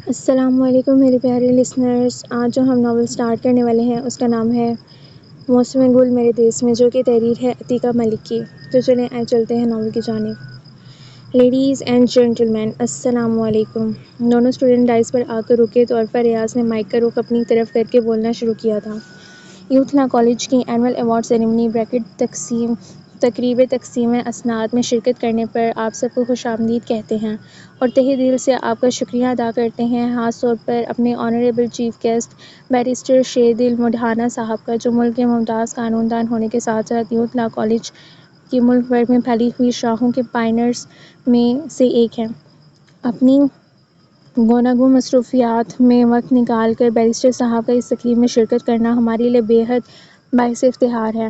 السلام علیکم میرے پیارے لسنرز. آج جو ہم ناول سٹارٹ کرنے والے ہیں اس کا نام ہے موسم گل میرے دیس میں، جو کہ تحریر ہے عتیقہ ملک کی. تو چلیں آئے چلتے ہیں ناول کی جانب. لیڈیز اینڈ جینٹلمین، السلام علیکم. دونوں اسٹوڈنٹ ڈائس پر آ کر رکے تو عرفہ ریاض نے مائک کا رخ اپنی طرف کر کے بولنا شروع کیا تھا. یوتھ لا کالج کی اینول ایوارڈ سیریمنی تقریب تقسیم اسناد میں شرکت کرنے پر آپ سب کو خوش آمدید کہتے ہیں اور تہہ دل سے آپ کا شکریہ ادا کرتے ہیں، خاص طور پر اپنے آنریبل چیف گیسٹ بیرسٹر شیر دل مڈھانا صاحب کا، جو ملک کے ممتاز قانون دان ہونے کے ساتھ ساتھ یوتھ لا کالج کی ملک بھر میں پھیلی ہوئی شاخوں کے پائنیئرز میں سے ایک ہیں. اپنی گوناگون مصروفیات میں وقت نکال کر بیرسٹر صاحب کا اس تقریب میں شرکت کرنا ہمارے لیے بے حد باعث افتخار ہے.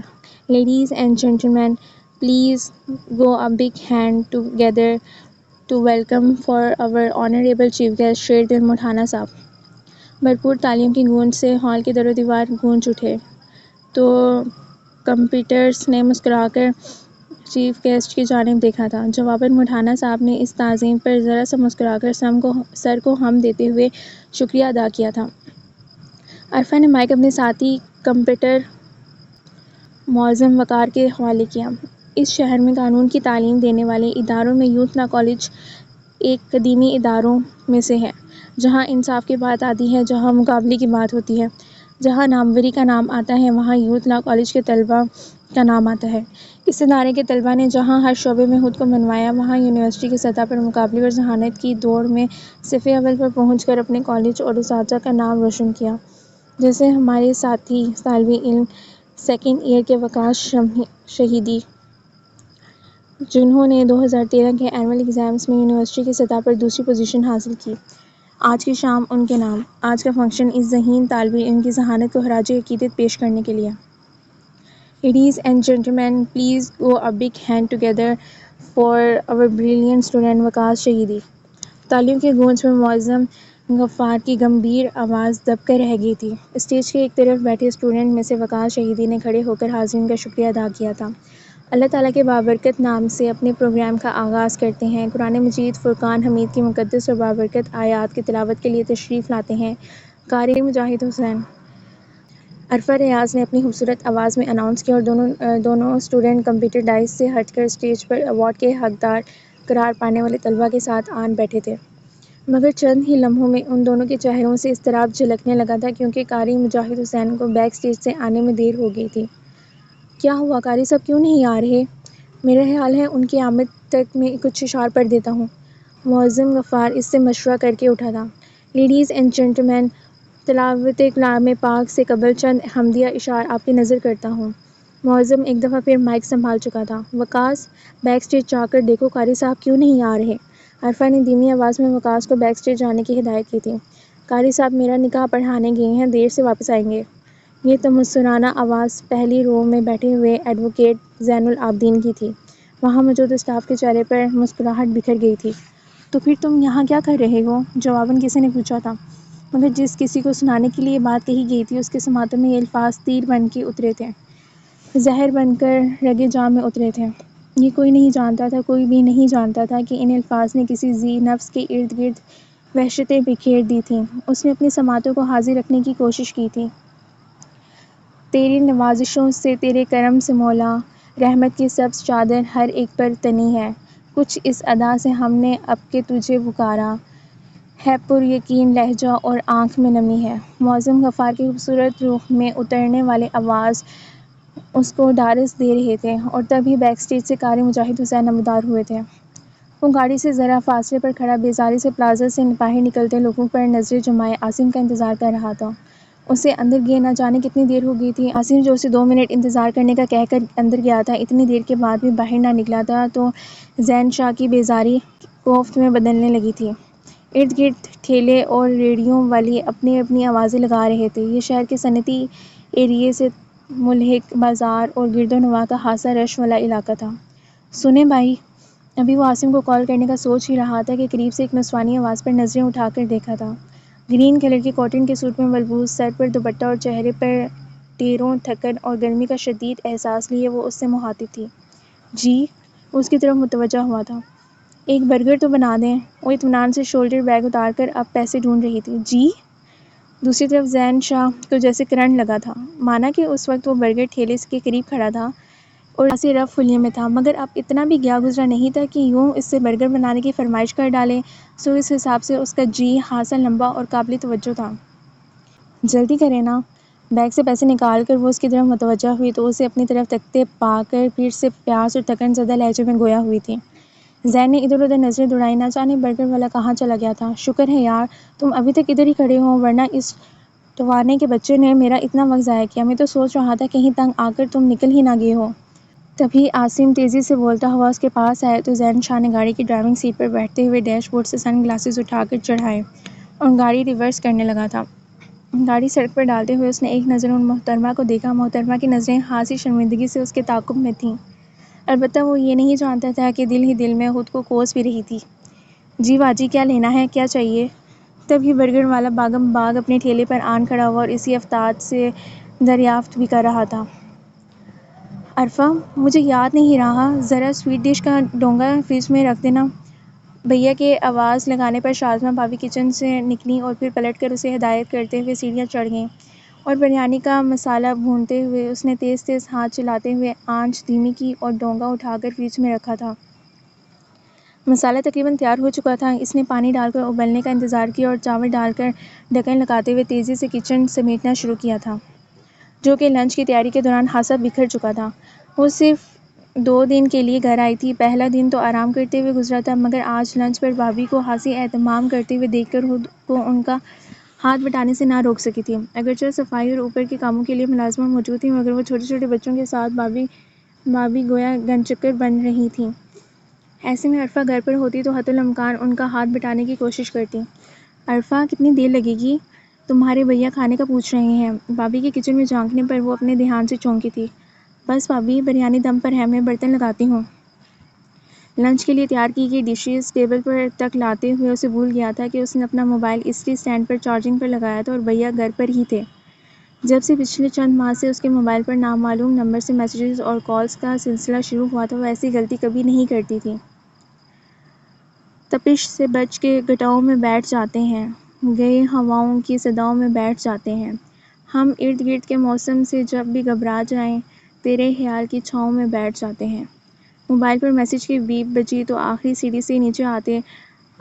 Ladies and gentleman, please go a big hand together to welcome for our honourable chief guest Sher Dil مڈھانا صاحب. بھرپور تعلیم کی گونج سے ہال کے در و دیوار گونج اٹھے تو کمپیٹرز نے مسکرا کر چیف گیسٹ کی جانب دیکھا تھا. جواباً مڈھانا صاحب نے اس تعظیم پر ذرا سا مسکرا کر سر کو ہم دیتے ہوئے شکریہ ادا کیا تھا. عرفہ نے مائک اپنے ساتھی کمپیٹر معظم وقار کے حوالے کیا. اس شہر میں قانون کی تعلیم دینے والے اداروں میں یوتھ لا کالج ایک قدیمی اداروں میں سے ہے، جہاں انصاف کی بات آتی ہے، جہاں مقابلے کی بات ہوتی ہے، جہاں ناموری کا نام آتا ہے، وہاں یوتھ لا کالج کے طلباء کا نام آتا ہے. اس ادارے کے طلباء نے جہاں ہر شعبے میں خود کو منوایا، وہاں یونیورسٹی کی سطح پر مقابلے اور ذہانت کی دوڑ میں صفِ اول پر پہنچ کر اپنے کالج اور اساتذہ کا نام روشن کیا، جیسے ہمارے ساتھی طالب علم سیکنڈ ایئر کے وقاص شہیدی، جنہوں نے 2013 کے اینول ایگزامز میں یونیورسٹی کی سطح پر دوسری پوزیشن حاصل کی. آج کی شام ان کے نام. آج کا فنکشن اس ذہین طالب علم کی ذہانت کو خراج عقیدت پیش کرنے کے لیے. Ladies and gentleman, please go a big hand together for our brilliant student Waqas Shahidi. تعلیم کی گونج میں معظم غفار کی گمبھیر آواز دب کر رہ گئی تھی. اسٹیج کے ایک طرف بیٹھے اسٹوڈنٹ میں سے وقاص شہیدی نے کھڑے ہو کر حاضرین کا شکریہ ادا کیا تھا. اللہ تعالیٰ کے بابرکت نام سے اپنے پروگرام کا آغاز کرتے ہیں. قرآن مجید فرقان حمید کی مقدس اور بابرکت آیات کی تلاوت کے لیے تشریف لاتے ہیں قاری مجاہد حسین. عرفہ ریاض نے اپنی خوبصورت آواز میں اناؤنس کیا اور دونوں اسٹوڈنٹ کمپیوٹر ڈائس سے ہٹ کر اسٹیج پر ایوارڈ کے حقدار قرار پانے والے طلباء کے ساتھ آن بیٹھے تھے. مگر چند ہی لمحوں میں ان دونوں کے چہروں سے اضطراب جھلکنے لگا تھا، کیونکہ قاری مجاہد حسین کو بیک اسٹیج سے آنے میں دیر ہو گئی تھی. کیا ہوا قاری صاحب، کیوں نہیں آ رہے؟ میرا خیال ہے ان کی آمد تک میں کچھ اشعار پڑھ دیتا ہوں. معظم غفار اس سے مشورہ کر کے اٹھا تھا. لیڈیز اینڈ جینٹلمین، تلاوت کلام پاک سے قبل چند حمدیہ اشعار آپ کی نظر کرتا ہوں. معظم ایک دفعہ پھر مائک سنبھال چکا تھا. وقاص، بیک اسٹیج جا کر دیکھو قاری صاحب کیوں نہیں آ رہے. عرفہ نے دھیمی آواز میں وقاص کو بیک اسٹیج جانے کی ہدایت کی تھی. قاری صاحب میرا نکاح پڑھانے گئے ہیں، دیر سے واپس آئیں گے. یہ تمسکرانہ آواز پہلی رو میں بیٹھے ہوئے ایڈوکیٹ زین العابدین کی تھی. وہاں موجود اسٹاف کے چہرے پر مسکراہٹ بکھر گئی تھی. تو پھر تم یہاں کیا کر رہے ہو؟ جواباً کسی نے پوچھا تھا. مگر جس کسی کو سنانے کے لیے یہ بات کہی گئی تھی، اس کے سماعتوں میں یہ الفاظ تیر بن کے اترے تھے، زہر بن کر رگِ جاں میں اترے تھے. یہ کوئی نہیں جانتا تھا، کوئی بھی نہیں جانتا تھا کہ ان الفاظ نے کسی ذی نفس کے ارد گرد وحشتیں بکھیر دی تھیں. اس نے اپنی سماعتوں کو حاضر رکھنے کی کوشش کی تھی. تیری نوازشوں سے، تیرے کرم سے مولا، رحمت کی سبز چادر ہر ایک پر تنی ہے. کچھ اس ادا سے ہم نے اب کہ تجھے پکارا ہے، پر یقین لہجہ اور آنکھ میں نمی ہے. معظم غفار کے خوبصورت رخ میں اترنے والے آواز اس کو ڈھارس دے رہے تھے، اور تب ہی بیک اسٹیج سے قاری مجاہد حسین نمودار ہوئے تھے. وہ گاڑی سے ذرا فاصلے پر کھڑا بیزاری سے پلازا سے باہر نکلتے لوگوں پر نظریں جمائے عاصم کا انتظار کر رہا تھا. اسے اندر گئے نہ جانے کتنی دیر ہو گئی تھی. عاصم جو اسے 2 منٹ انتظار کرنے کا کہہ کر اندر گیا تھا، اتنی دیر کے بعد بھی باہر نہ نکلا تھا تو زین شاہ کی بیزاری کوفت میں بدلنے لگی تھی. ارد گرد ٹھیلے اور ریہڑیوں والے اپنی اپنی آوازیں لگا رہے تھے. یہ شہر کے صنعتی ایریے سے ملحق بازار اور گرد و نواح کا خاصا رش والا علاقہ تھا. سنیں بھائی، ابھی وہ عاصم کو کال کرنے کا سوچ ہی رہا تھا کہ قریب سے ایک نسوانی آواز پر نظریں اٹھا کر دیکھا تھا. گرین کلر کے کاٹن کے سوٹ میں ملبوس، سر پر دوپٹہ اور چہرے پر ٹیروں، تھکن اور گرمی کا شدید احساس لیے وہ اس سے مخاطب تھی. جی؟ وہ اس کی طرف متوجہ ہوا تھا. ایک برگر تو بنا دیں۔ وہ اطمینان سے شولڈر بیگ اتار کر اب پیسے ڈھونڈ رہی تھی۔ جی؟ دوسری طرف زین شاہ کو جیسے کرنٹ لگا تھا۔ مانا کہ اس وقت وہ برگر ٹھیلے کے قریب کھڑا تھا اور سے رف فلیے میں تھا، مگر اب اتنا بھی گیا گزرا نہیں تھا کہ یوں اس سے برگر بنانے کی فرمائش کر ڈالے۔ سو اس حساب سے اس کا جی خاصا لمبا اور قابل توجہ تھا۔ جلدی کریں نا۔ بیگ سے پیسے نکال کر وہ اس کی طرف متوجہ ہوئی تو اسے اپنی طرف تکتے پا کر پھر سے پیاس اور تکن زدہ لہجے میں گویا ہوئی تھی۔ زین نے ادھر ادھر نظریں دوڑائیں، نہ جانے برگر والا کہاں چلا گیا تھا۔ شکر ہے یار تم ابھی تک ادھر ہی کھڑے ہو، ورنہ اس ٹوانے کے بچے نے میرا اتنا وقت ضائع کیا۔ میں تو سوچ رہا تھا کہیں تنگ آ کر تم نکل ہی نہ گئے ہو۔ تبھی عاصم تیزی سے بولتا ہوا اس کے پاس آیا تو زین شاہ نے گاڑی کی ڈرائیونگ سیٹ پر بیٹھتے ہوئے ڈیش بورڈ سے سن گلاسز اٹھا کر چڑھائے اور گاڑی ریورس کرنے لگا تھا۔ گاڑی سڑک پر ڈالتے ہوئے اس نے ایک نظر ان محترمہ کو دیکھا۔ محترمہ کی نظریں خاصی شرمندگی سے اس کے تعاقب میں تھیں، البتہ وہ یہ نہیں جانتا تھا کہ دل ہی دل میں خود کو کوس بھی رہی تھی۔ جی باجی کیا لینا ہے، کیا چاہیے؟ تبھی برگر والا باغم باغ اپنے ٹھیلے پر آن کھڑا ہوا اور اسی افتاد سے دریافت بھی کر رہا تھا۔ عرفہ مجھے یاد نہیں رہا، ذرا سویٹ ڈش کا ڈونگا فریج میں رکھ دینا۔ بھیا کے آواز لگانے پر شازمہ بھابی کچن سے نکلیں اور پھر پلٹ کر اسے ہدایت کرتے ہوئے سیڑھیاں چڑھ گئیں اور بریانی کا مسالہ بھونتے ہوئے اس نے تیز تیز ہاتھ چلاتے ہوئے آنچ دھیمی کی اور ڈونگا اٹھا کر فریج میں رکھا تھا۔ مسالہ تقریباً تیار ہو چکا تھا۔ اس نے پانی ڈال کر ابلنے کا انتظار کیا اور چاول ڈال کر ڈھکن لگاتے ہوئے تیزی سے کچن سمیٹنا شروع کیا تھا، جو کہ لنچ کی تیاری کے دوران خاصا بکھر چکا تھا۔ وہ صرف 2 دن کے لیے گھر آئی تھی۔ پہلا دن تو آرام کرتے ہوئے گزرا تھا، مگر آج لنچ پر بھابی کو خاصی اہتمام کرتے ہوئے دیکھ کر خود کو ان کا ہاتھ بٹانے سے نہ روک سکی تھی۔ اگرچہ صفائی اور اوپر کے کاموں کے لیے ملازمہ موجود تھی، مگر وہ چھوٹے چھوٹے بچوں کے ساتھ بھابی گویا گن چکر بن رہی تھیں۔ ایسے میں عرفہ گھر پر ہوتی تو حتی الامکان ان کا ہاتھ بٹانے کی کوشش کرتی۔ عرفہ کتنی دیر لگے گی؟ تمہارے بھیا کھانے کا پوچھ رہے ہیں۔ بھابی کے کچن میں جھانکنے پر وہ اپنے دھیان سے چونکی تھی۔ بس بھابی بریانی دم پر ہے، میں برتن لگاتی ہوں۔ لنچ کے لیے تیار کی گئی ڈشز ٹیبل پر تک لاتے ہوئے اسے بھول گیا تھا کہ اس نے اپنا موبائل استری اسٹینڈ پر چارجنگ پر لگایا تھا اور بھیا گھر پر ہی تھے۔ جب سے پچھلے چند ماہ سے اس کے موبائل پر نامعلوم نمبر سے میسیجز اور کالز کا سلسلہ شروع ہوا تھا، وہ ایسی غلطی کبھی نہیں کرتی تھی۔ تپش سے بچ کے گھٹاؤں میں بیٹھ جاتے ہیں، گئے ہواؤں کی صداؤں میں بیٹھ جاتے ہیں۔ ہم ارد گرد کے موسم سے جب بھی گھبرا جائیں، تیرے خیال کی چھاؤں میں بیٹھ جاتے ہیں۔ موبائل پر میسیج کی بیپ بجی تو آخری سیڑھی سے نیچے آتے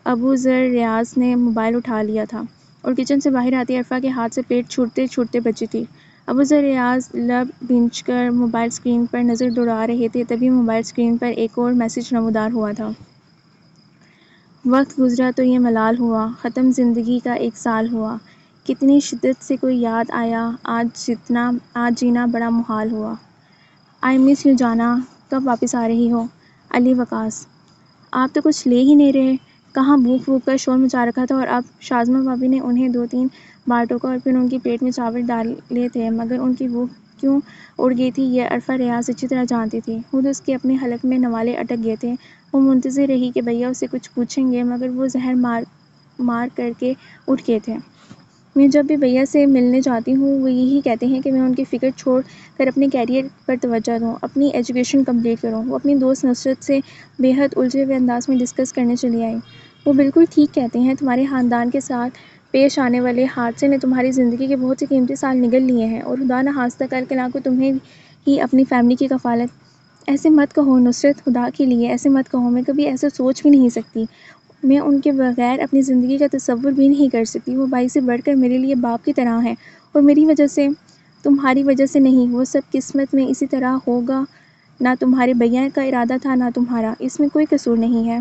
ابوذر ریاض نے موبائل اٹھا لیا تھا اور کچن سے باہر آتی عرفہ کے ہاتھ سے پلیٹ چھوٹتے چھوٹتے بچی تھی۔ ابوذر ریاض لب بھینچ کر موبائل اسکرین پر نظر دوڑا رہے تھے، تبھی موبائل اسکرین پر ایک اور میسیج نمودار ہوا تھا۔ وقت گزرا تو یہ ملال ہوا، ختم زندگی کا 1 سال ہوا۔ کتنی شدت سے کوئی یاد آیا، آج جینا بڑا محال ہوا۔ آئی مس یو جانا، کب واپس آ رہی ہو؟ علی وقاص آپ تو کچھ لے ہی نہیں رہے، کہاں بھوک بھوک کا شور مچا رکھا تھا اور اب؟ شازمہ بھابی نے انہیں 2-3 بار ٹوکا اور پھر ان کی پلیٹ میں چاول ڈالے تھے، مگر ان کی بھوک کیوں اڑ گئی تھی یہ عرفہ ریاض اچھی طرح جانتی تھی۔ خود اس کے اپنے حلق میں نوالے اٹک گئے تھے۔ وہ منتظر رہی کہ بھیا اسے کچھ پوچھیں گے، مگر وہ زہر مار کر کے اٹھ گئے تھے۔ میں جب بھی بھیا سے ملنے جاتی ہوں، وہ یہی کہتے ہیں کہ میں ان کی فکر چھوڑ کر اپنے کیریئر پر توجہ دوں، اپنی ایجوکیشن کمپلیٹ کروں۔ وہ اپنی دوست نصرت سے بے حد الجھے ہوئے انداز میں ڈسکس کرنے چلی آئیں۔ وہ بالکل ٹھیک کہتے ہیں، تمہارے خاندان کے ساتھ پیش آنے والے حادثے نے تمہاری زندگی کے بہت سے قیمتی سال نگل لیے ہیں اور خدا نخواستہ کل کل کو تمہیں ہی اپنی فیملی کی کفالت۔ ایسے مت کہو نصرت، خدا کے لیے ایسے مت کہو، میں کبھی ایسا سوچ بھی نہیں سکتی۔ میں ان کے بغیر اپنی زندگی کا تصور بھی نہیں کر سکتی۔ وہ بھائی سے بڑھ کر میرے لیے باپ کی طرح ہیں اور میری وجہ سے، تمہاری وجہ سے نہیں، وہ سب قسمت میں اسی طرح ہوگا۔ نہ تمہارے بھیا کا ارادہ تھا نہ تمہارا، اس میں کوئی قصور نہیں ہے۔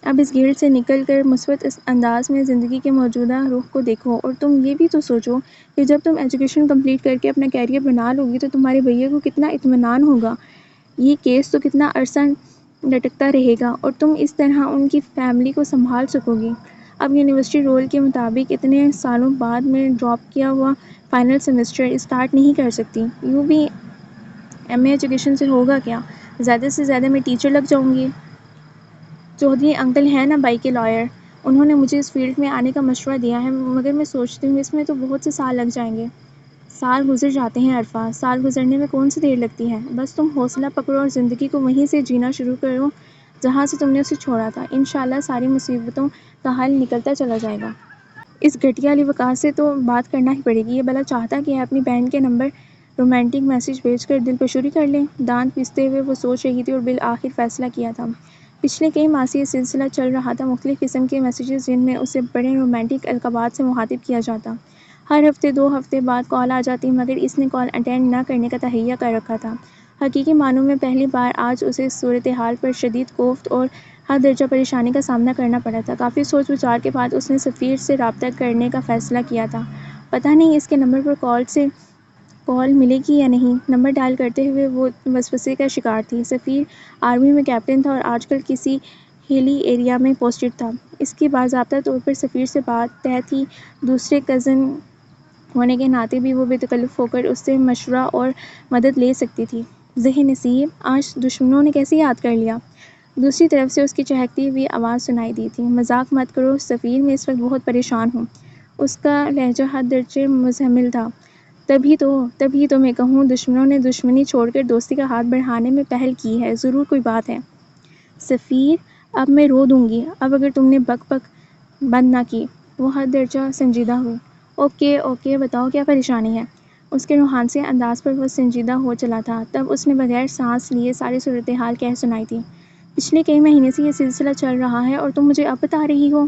اب اس گھیل سے نکل کر مثبت انداز میں زندگی کے موجودہ رخ کو دیکھو اور تم یہ بھی تو سوچو کہ جب تم ایجوکیشن کمپلیٹ کر کے اپنا کیریئر بنا لوگی تو تمہارے بھیا کو کتنا اطمینان ہوگا، یہ کیس تو کتنا عرصہ لٹکتا رہے گا اور تم اس طرح ان کی فیملی کو سنبھال سکو گی۔ اب یونیورسٹی رول کے مطابق اتنے سالوں بعد میں ڈراپ کیا ہوا فائنل سیمسٹر اسٹارٹ نہیں کر سکتی۔ یوں بھی ایم اے ایجوکیشن سے ہوگا کیا؟ زیادہ سے زیادہ میں ٹیچر لگ جاؤں گی۔ چودھری انکل ہیں نا بائی کے لائر، انہوں نے مجھے اس فیلڈ میں آنے کا مشورہ دیا ہے، مگر میں سوچتی ہوں اس میں تو بہت سے سال لگ جائیں گے۔ سال گزر جاتے ہیں عرفہ، سال گزرنے میں کون سی دیر لگتی ہے، بس تم حوصلہ پکڑو اور زندگی کو وہیں سے جینا شروع کرو جہاں سے تم نے اسے چھوڑا تھا۔ انشاءاللہ ساری مصیبتوں کا حل نکلتا چلا جائے گا۔ اس گھٹیا علی وقار سے تو بات کرنا ہی پڑے گی۔ یہ بلا چاہتا کہ اپنی بہن کے نمبر رومانٹک میسج بھیج کر دل پشوری کر لیں۔ دانت پیستے ہوئے وہ سوچ رہی تھی اور بالآخر فیصلہ کیا تھا۔ پچھلے کئی ماہ سے یہ سلسلہ چل رہا تھا، مختلف قسم کے میسیجز جن میں اسے بڑے رومانٹک القابات سے مخاطب کیا جاتا۔ ہر ہفتے 2 ہفتے بعد کال آ جاتی، مگر اس نے کال اٹینڈ نہ کرنے کا تہیہ کر رکھا تھا۔ حقیقی معنوں میں پہلی بار آج اسے اس صورتحال پر شدید کوفت اور حد درجہ پریشانی کا سامنا کرنا پڑا تھا۔ کافی سوچ وچار کے بعد اس نے سفیر سے رابطہ کرنے کا فیصلہ کیا تھا۔ پتہ نہیں اس کے نمبر پر کال ملے گی یا نہیں۔ نمبر ڈائل کرتے ہوئے وہ وسوسے کا شکار تھی۔ سفیر آرمی میں کیپٹن تھا اور آج کل کسی ہلی ایریا میں پوسٹڈ تھا۔ اس کی باضابطہ طور پر سفیر سے بات طے تھی، دوسرے کزن ہونے کے ناطے بھی وہ بے تکلف ہو کر اس سے مشورہ اور مدد لے سکتی تھی۔ ذہن نصیب، آج دشمنوں نے کیسے یاد کر لیا؟ دوسری طرف سے اس کی چہکتی ہوئی آواز سنائی دی تھی۔ مذاق مت کرو سفیر، میں اس وقت بہت پریشان ہوں۔ اس کا لہجہ حد درجے مزمل تھا۔ تبھی تو میں کہوں، دشمنوں نے دشمنی چھوڑ کر دوستی کا ہاتھ بڑھانے میں پہل کی ہے، ضرور کوئی بات ہے۔ سفیر، اب میں رو دوں گی اگر تم نے بک بک بند نہ کی۔ وہ حد درجہ سنجیدہ ہوئی۔ اوکے، بتاؤ کیا پریشانی ہے؟ اس کے روحانسی انداز پر وہ سنجیدہ ہو چلا تھا۔ تب اس نے بغیر سانس لیے ساری صورتحال کہہ سنائی تھی۔ پچھلے کئی مہینے سے یہ سلسلہ چل رہا ہے اور تم مجھے اب بتا رہی ہو؟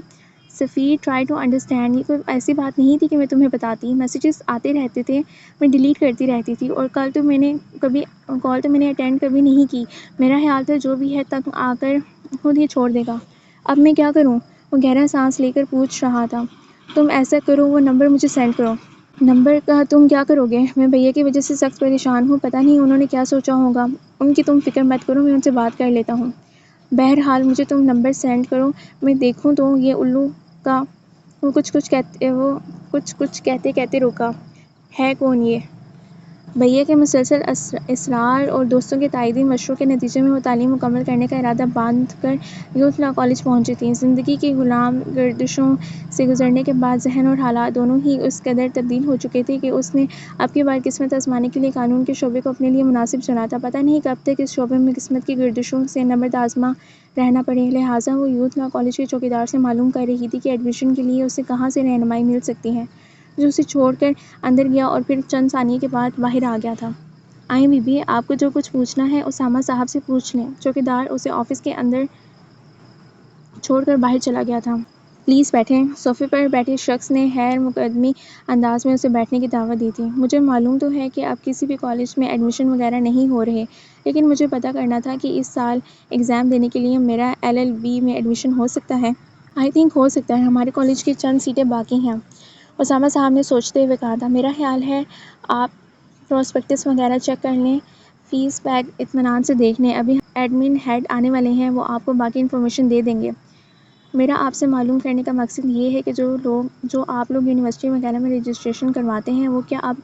سفیر، ٹرائی ٹو انڈرسٹینڈ، یہ کوئی ایسی بات نہیں تھی کہ میں تمہیں بتاتی۔ میسیجز آتے رہتے تھے، میں ڈیلیٹ کرتی رہتی تھی، اور کال تو میں نے اٹینڈ کبھی نہیں کی۔ میرا خیال تھا جو بھی ہے تنگ آ کر خود ہی چھوڑ دے گا۔ اب میں کیا کروں؟ وہ گہرا سانس لے کر پوچھ رہا تھا۔ تم ایسا کرو، وہ نمبر مجھے سینڈ کرو۔ نمبر کا تم کیا کرو گے؟ میں بھیا کی وجہ سے سخت پریشان ہوں، پتہ نہیں انہوں نے کیا سوچا ہوگا۔ ان کی تم فکر مت کرو، میں ان سے بات کر لیتا ہوں۔ بہرحال مجھے تم نمبر سینڈ کرو، میں دیکھوں تو یہ الو کا۔ وہ کچھ کہتے رکا۔ ہے کون یہ؟ بھیا کے مسلسل اصرار اور دوستوں کے تائیدی مشوروں کے نتیجے میں وہ تعلیم مکمل کرنے کا ارادہ باندھ کر یوتھ لاء کالج پہنچی تھیں۔ زندگی کی غلام گردشوں سے گزرنے کے بعد ذہن اور حالات دونوں ہی اس قدر تبدیل ہو چکے تھے کہ اس نے اب کی بار قسمت آزمانے کے لیے قانون کے شعبے کو اپنے لیے مناسب چنا تھا۔ پتہ نہیں کب تک اس شعبے میں قسمت کی گردشوں سے نبرد آزما رہنا پڑے، لہٰذا وہ یوتھ لاء کالج کے چوکیدار سے معلوم کر رہی تھی کہ ایڈمیشن کے لیے اسے کہاں سے رہنمائی مل سکتی ہے، جو اسے چھوڑ کر اندر گیا اور پھر چند ثانیے کے بعد باہر آ گیا تھا۔ آئیں بی بی، آپ کو جو کچھ پوچھنا ہے اسامہ صاحب سے پوچھ لیں۔ چوکیدار اسے آفس کے اندر چھوڑ کر باہر چلا گیا تھا۔ پلیز بیٹھیں۔ صوفے پر بیٹھے شخص نے غیر مقدمی انداز میں اسے بیٹھنے کی دعوت دی تھی۔ مجھے معلوم تو ہے کہ اب کسی بھی کالج میں ایڈمیشن وغیرہ نہیں ہو رہے، لیکن مجھے پتہ کرنا تھا کہ اس سال ایگزام دینے کے لیے میرا LLB میں ایڈمیشن ہو سکتا ہے۔ آئی تھنک ہو سکتا ہے، ہمارے کالج کی چند سیٹیں باقی ہیں۔ اسامہ صاحب نے سوچتے ہوئے کہا تھا۔ میرا خیال ہے آپ پراسپیکٹس وغیرہ چیک کر لیں، فیس بیگ اطمینان سے دیکھ لیں۔ ابھی ایڈمن ہیڈ آنے والے ہیں، وہ آپ کو باقی انفارمیشن دے دیں گے۔ میرا آپ سے معلوم کرنے کا مقصد یہ ہے کہ جو آپ لوگ یونیورسٹی وغیرہ میں رجسٹریشن کرواتے ہیں، وہ کیا آپ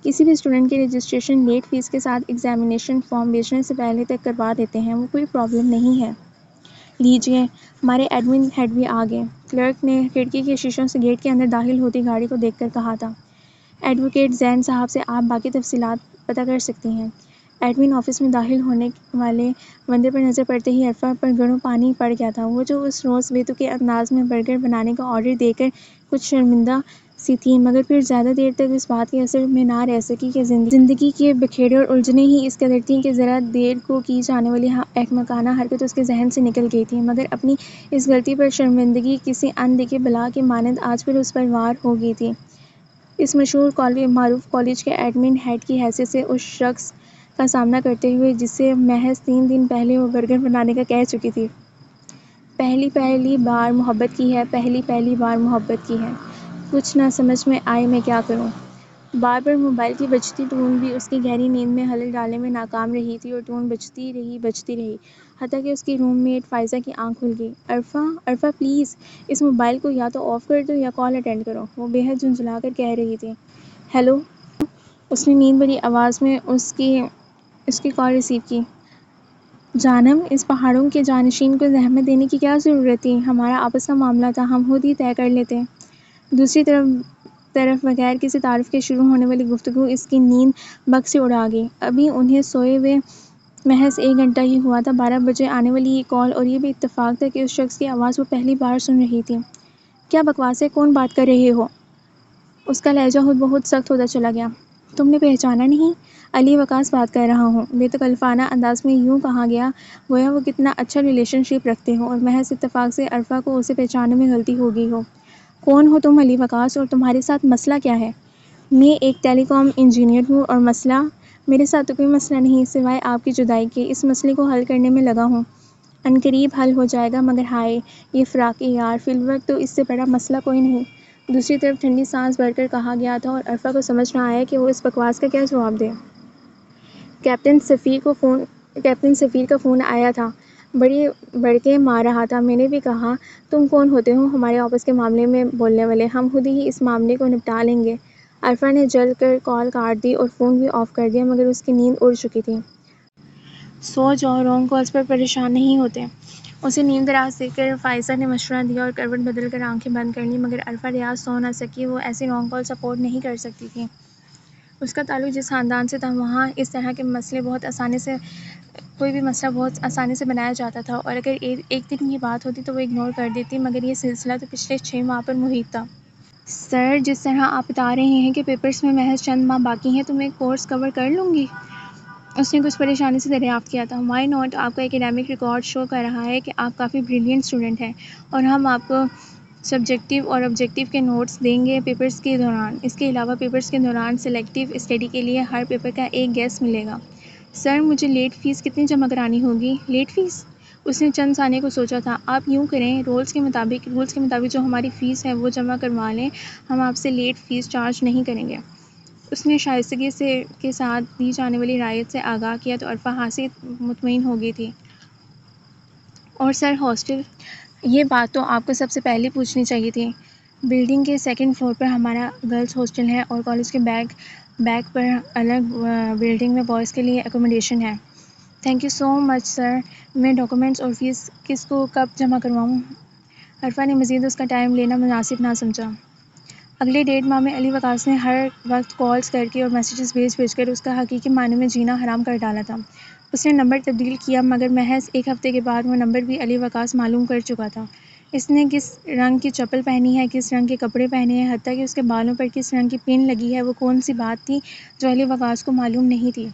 کسی بھی اسٹوڈنٹ کی رجسٹریشن لیٹ فیس کے ساتھ ایگزامینیشن فارم بھیجنے سے پہلے تک کروا دیتے ہیں؟ وہ کوئی پرابلم نہیں ہے۔ لیجئے، ہمارے ایڈمن ہیڈ بھی آ گئے۔ کلرک نے کھڑکی کے شیشوں سے گیٹ کے اندر داخل ہوتی گاڑی کو دیکھ کر کہا تھا۔ ایڈوکیٹ زین صاحب سے آپ باقی تفصیلات پتہ کر سکتی ہیں۔ ایڈمن آفس میں داخل ہونے والے بندے پر نظر پڑتے ہی عرفہ پر گڑوں پانی پڑ گیا تھا۔ وہ جو اس روز بے تکے انداز میں برگر بنانے کا آرڈر دے کر کچھ شرمندہ سی تھی، مگر پھر زیادہ دیر تک اس بات کے اثر میں نہ رہ سکی کہ زندگی کے بکھیڑے اور الجھنیں ہی اس قدر تھیں کہ ذرا دیر کو کی جانے والی احمقانہ حرکت اس کے ذہن سے نکل گئی تھی، مگر اپنی اس غلطی پر شرمندگی کسی اندیکھے بلا کے مانند آج پھر اس پر وار ہو گئی تھی۔ اس مشہور معروف کالج کے ایڈمن ہیڈ کی حیثیت سے اس شخص کا سامنا کرتے ہوئے جسے محض 3 دن پہلے وہ برگر بنانے کا کہہ چکی تھی۔ پہلی بار محبت کی ہے۔ کچھ نہ سمجھ میں آئے میں کیا کروں۔ بار بار موبائل کی بجتی ٹون بھی اس کی گہری نیند میں خلل ڈالنے میں ناکام رہی تھی، اور ٹون بجتی رہی، حتیٰ کہ اس کی روم میٹ فائزہ کی آنکھ کھل گئی۔ عرفہ پلیز، اس موبائل کو یا تو آف کر دو یا کال اٹینڈ کرو، وہ بے حد جھنجھلا کر کہہ رہی تھی۔ ہیلو، اس نے نیند بھری آواز میں اس کی کال ریسیو کی۔ جانم، اس پہاڑوں کے جانشین کو زحمت دینے کی کیا ضرورت تھی؟ ہمارا آپس کا معاملہ تھا، ہم خود ہی طے کر لیتے۔ دوسری طرف بغیر کسی تعارف کے شروع ہونے والی گفتگو اس کی نیند بک سے اڑا گئی۔ ابھی انہیں سوئے ہوئے محض 1 گھنٹہ ہی ہوا تھا 12 بجے آنے والی یہ کال، اور یہ بھی اتفاق تھا کہ اس شخص کی آواز وہ پہلی بار سن رہی تھی۔ کیا بکواس ہے، کون بات کر رہے ہو؟ اس کا لہجہ خود بہت سخت ہوتا چلا گیا۔ تم نے پہچانا نہیں؟ علی وقاص بات کر رہا ہوں۔ بے تکلفانہ انداز میں یوں کہا گیا گویا وہ کتنا اچھا ریلیشن شپ رکھتے ہوں اور محض اتفاق سے عرفہ کو اسے پہچاننے میں غلطی ہو گئی ہو۔ کون ہو تم علی وقاص، اور تمہارے ساتھ مسئلہ کیا ہے؟ میں ایک ٹیلی کام انجینئر ہوں، اور مسئلہ؟ میرے ساتھ تو کوئی مسئلہ نہیں سوائے آپ کی جدائی کے۔ اس مسئلے کو حل کرنے میں لگا ہوں، عنقریب حل ہو جائے گا، مگر ہائے یہ فراق یار، فی الوقت تو اس سے بڑا مسئلہ کوئی نہیں۔ دوسری طرف ٹھنڈی سانس بھر کر کہا گیا تھا، اور عرفہ کو سمجھ نہ آیا کہ وہ اس بکواس کا کیا جواب دے۔ کیپٹن سفیر کا فون آیا تھا، بڑی بڑکیں مار رہا تھا۔ میں نے بھی کہا تم کون ہوتے ہو ہمارے آفس کے معاملے میں بولنے والے، ہم خود ہی اس معاملے کو نپٹا لیں گے۔ عرفہ نے جل کر کال کاٹ دی اور فون بھی آف کر دیا، مگر اس کی نیند اڑ چکی تھی۔ سو جاؤ، رانگ کالز پر پریشان نہیں ہوتے۔ اسے نیند دراز دیکھ کر فائزہ نے مشورہ دیا اور کروٹ بدل کر آنکھیں بند کر لیں، مگر عرفہ ریاض سو نہ سکی۔ وہ ایسی رانگ کال سپورٹ نہیں کر سکتی تھی۔ اس کا تعلق جس خاندان سے تھا وہاں اس طرح کے مسئلے کوئی بھی مسئلہ بہت آسانی سے بنایا جاتا تھا، اور اگر ایک دن کی بات ہوتی تو وہ اگنور کر دیتی، مگر یہ سلسلہ تو پچھلے 6 ماہ پر محیط تھا۔ سر، جس طرح آپ بتا رہے ہیں کہ پیپرز میں محض چند ماہ باقی ہیں تو میں کورس کور کر لوں گی؟ اس نے کچھ پریشانی سے دریافت کیا تھا۔ وائی ناٹ، آپ کا ایکیڈیمک ریکارڈ شو کر رہا ہے کہ آپ کافی بریلینٹ اسٹوڈنٹ ہیں، اور ہم آپ کو سبجیکٹیو اور آبجیکٹیو کے نوٹس دیں گے پیپرز کے دوران۔ اس کے علاوہ پیپرز کے دوران سلیکٹیو اسٹڈی کے لیے ہر پیپر کا ایک گیس ملے گا۔ سر، مجھے لیٹ فیس کتنی جمع کرانی ہوگی؟ Late face? اس نے چند ثانیے کو سوچا تھا۔ آپ یوں کریں، رولز کے مطابق جو ہماری فیس ہے وہ جمع کروا لیں، ہم آپ سے لیٹ فیس چارج نہیں کریں گے۔ اس نے شائستگی کے ساتھ دی جانے والی رعایت سے آگاہ کیا تو عرفہ خاصی مطمئن ہو گئی تھی۔ اور سر، ہاسٹل؟ یہ بات تو آپ کو سب سے پہلے پوچھنی چاہیے تھی۔ بلڈنگ کے 2nd فلور پر ہمارا گرلز ہاسٹل ہے، اور کالج کے بیک پر الگ بلڈنگ میں بوائز کے لیے اکوموڈیشن ہے۔ تھینک یو سو مچ سر۔ میں ڈاکومنٹس اور فیس کس کو کب جمع کرواؤں؟ عرفہ نے مزید اس کا ٹائم لینا مناسب نہ سمجھا۔ اگلے 1.5 ماہ میں علی وقاص نے ہر وقت کالز کر کے اور میسیجز بھیج کر اس کا حقیقی معنی میں جینا حرام کر ڈالا تھا۔ اس نے نمبر تبدیل کیا، مگر محض 1 ہفتے کے بعد وہ نمبر بھی علی وقاص معلوم کر چکا تھا۔ اس نے کس رنگ کی چپل پہنی ہے، کس رنگ کے کپڑے پہنے ہیں، حتیٰ کہ اس کے بالوں پر کس رنگ کی پن لگی ہے، وہ کون سی بات تھی جو علی وقاص کو معلوم نہیں تھی۔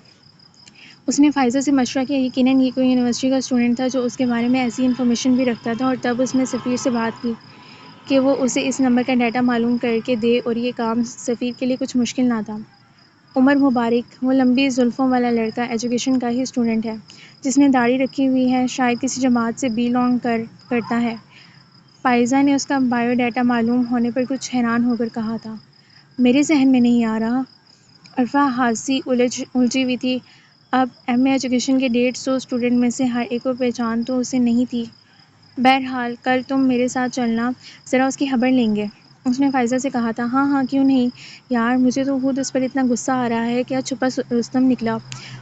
اس نے فائزہ سے مشورہ کیا، یقیناً یہ کوئی یونیورسٹی کا اسٹوڈنٹ تھا جو اس کے بارے میں ایسی انفارمیشن بھی رکھتا تھا، اور تب اس نے سفیر سے بات کی کہ وہ اسے اس نمبر کا ڈیٹا معلوم کر کے دے، اور یہ کام سفیر کے لیے کچھ مشکل نہ تھا۔ عمر مبارک، وہ لمبی زلفوں والا لڑکا، ایجوکیشن کا ہی اسٹوڈنٹ ہے، جس نے داڑھی رکھی ہوئی ہے، شاید کسی جماعت سے بی لانگ کرتا ہے۔ فائزہ نے اس کا بائیو ڈیٹا معلوم ہونے پر کچھ حیران ہو کر کہا تھا۔ میرے ذہن میں نہیں آ رہا۔ عرفہ خاصی الجھی ہوئی تھی۔ اب ایم اے ایجوکیشن کے 150 اسٹوڈنٹ میں سے ہر ایک کو پہچان تو اسے نہیں تھی۔ بہرحال کل تم میرے ساتھ چلنا، ذرا اس کی خبر لیں گے۔ اس نے فائزہ سے کہا تھا۔ ہاں کیوں نہیں یار، مجھے تو خود اس پر اتنا غصہ آ رہا ہے، کیا چھپا رستم نکلا۔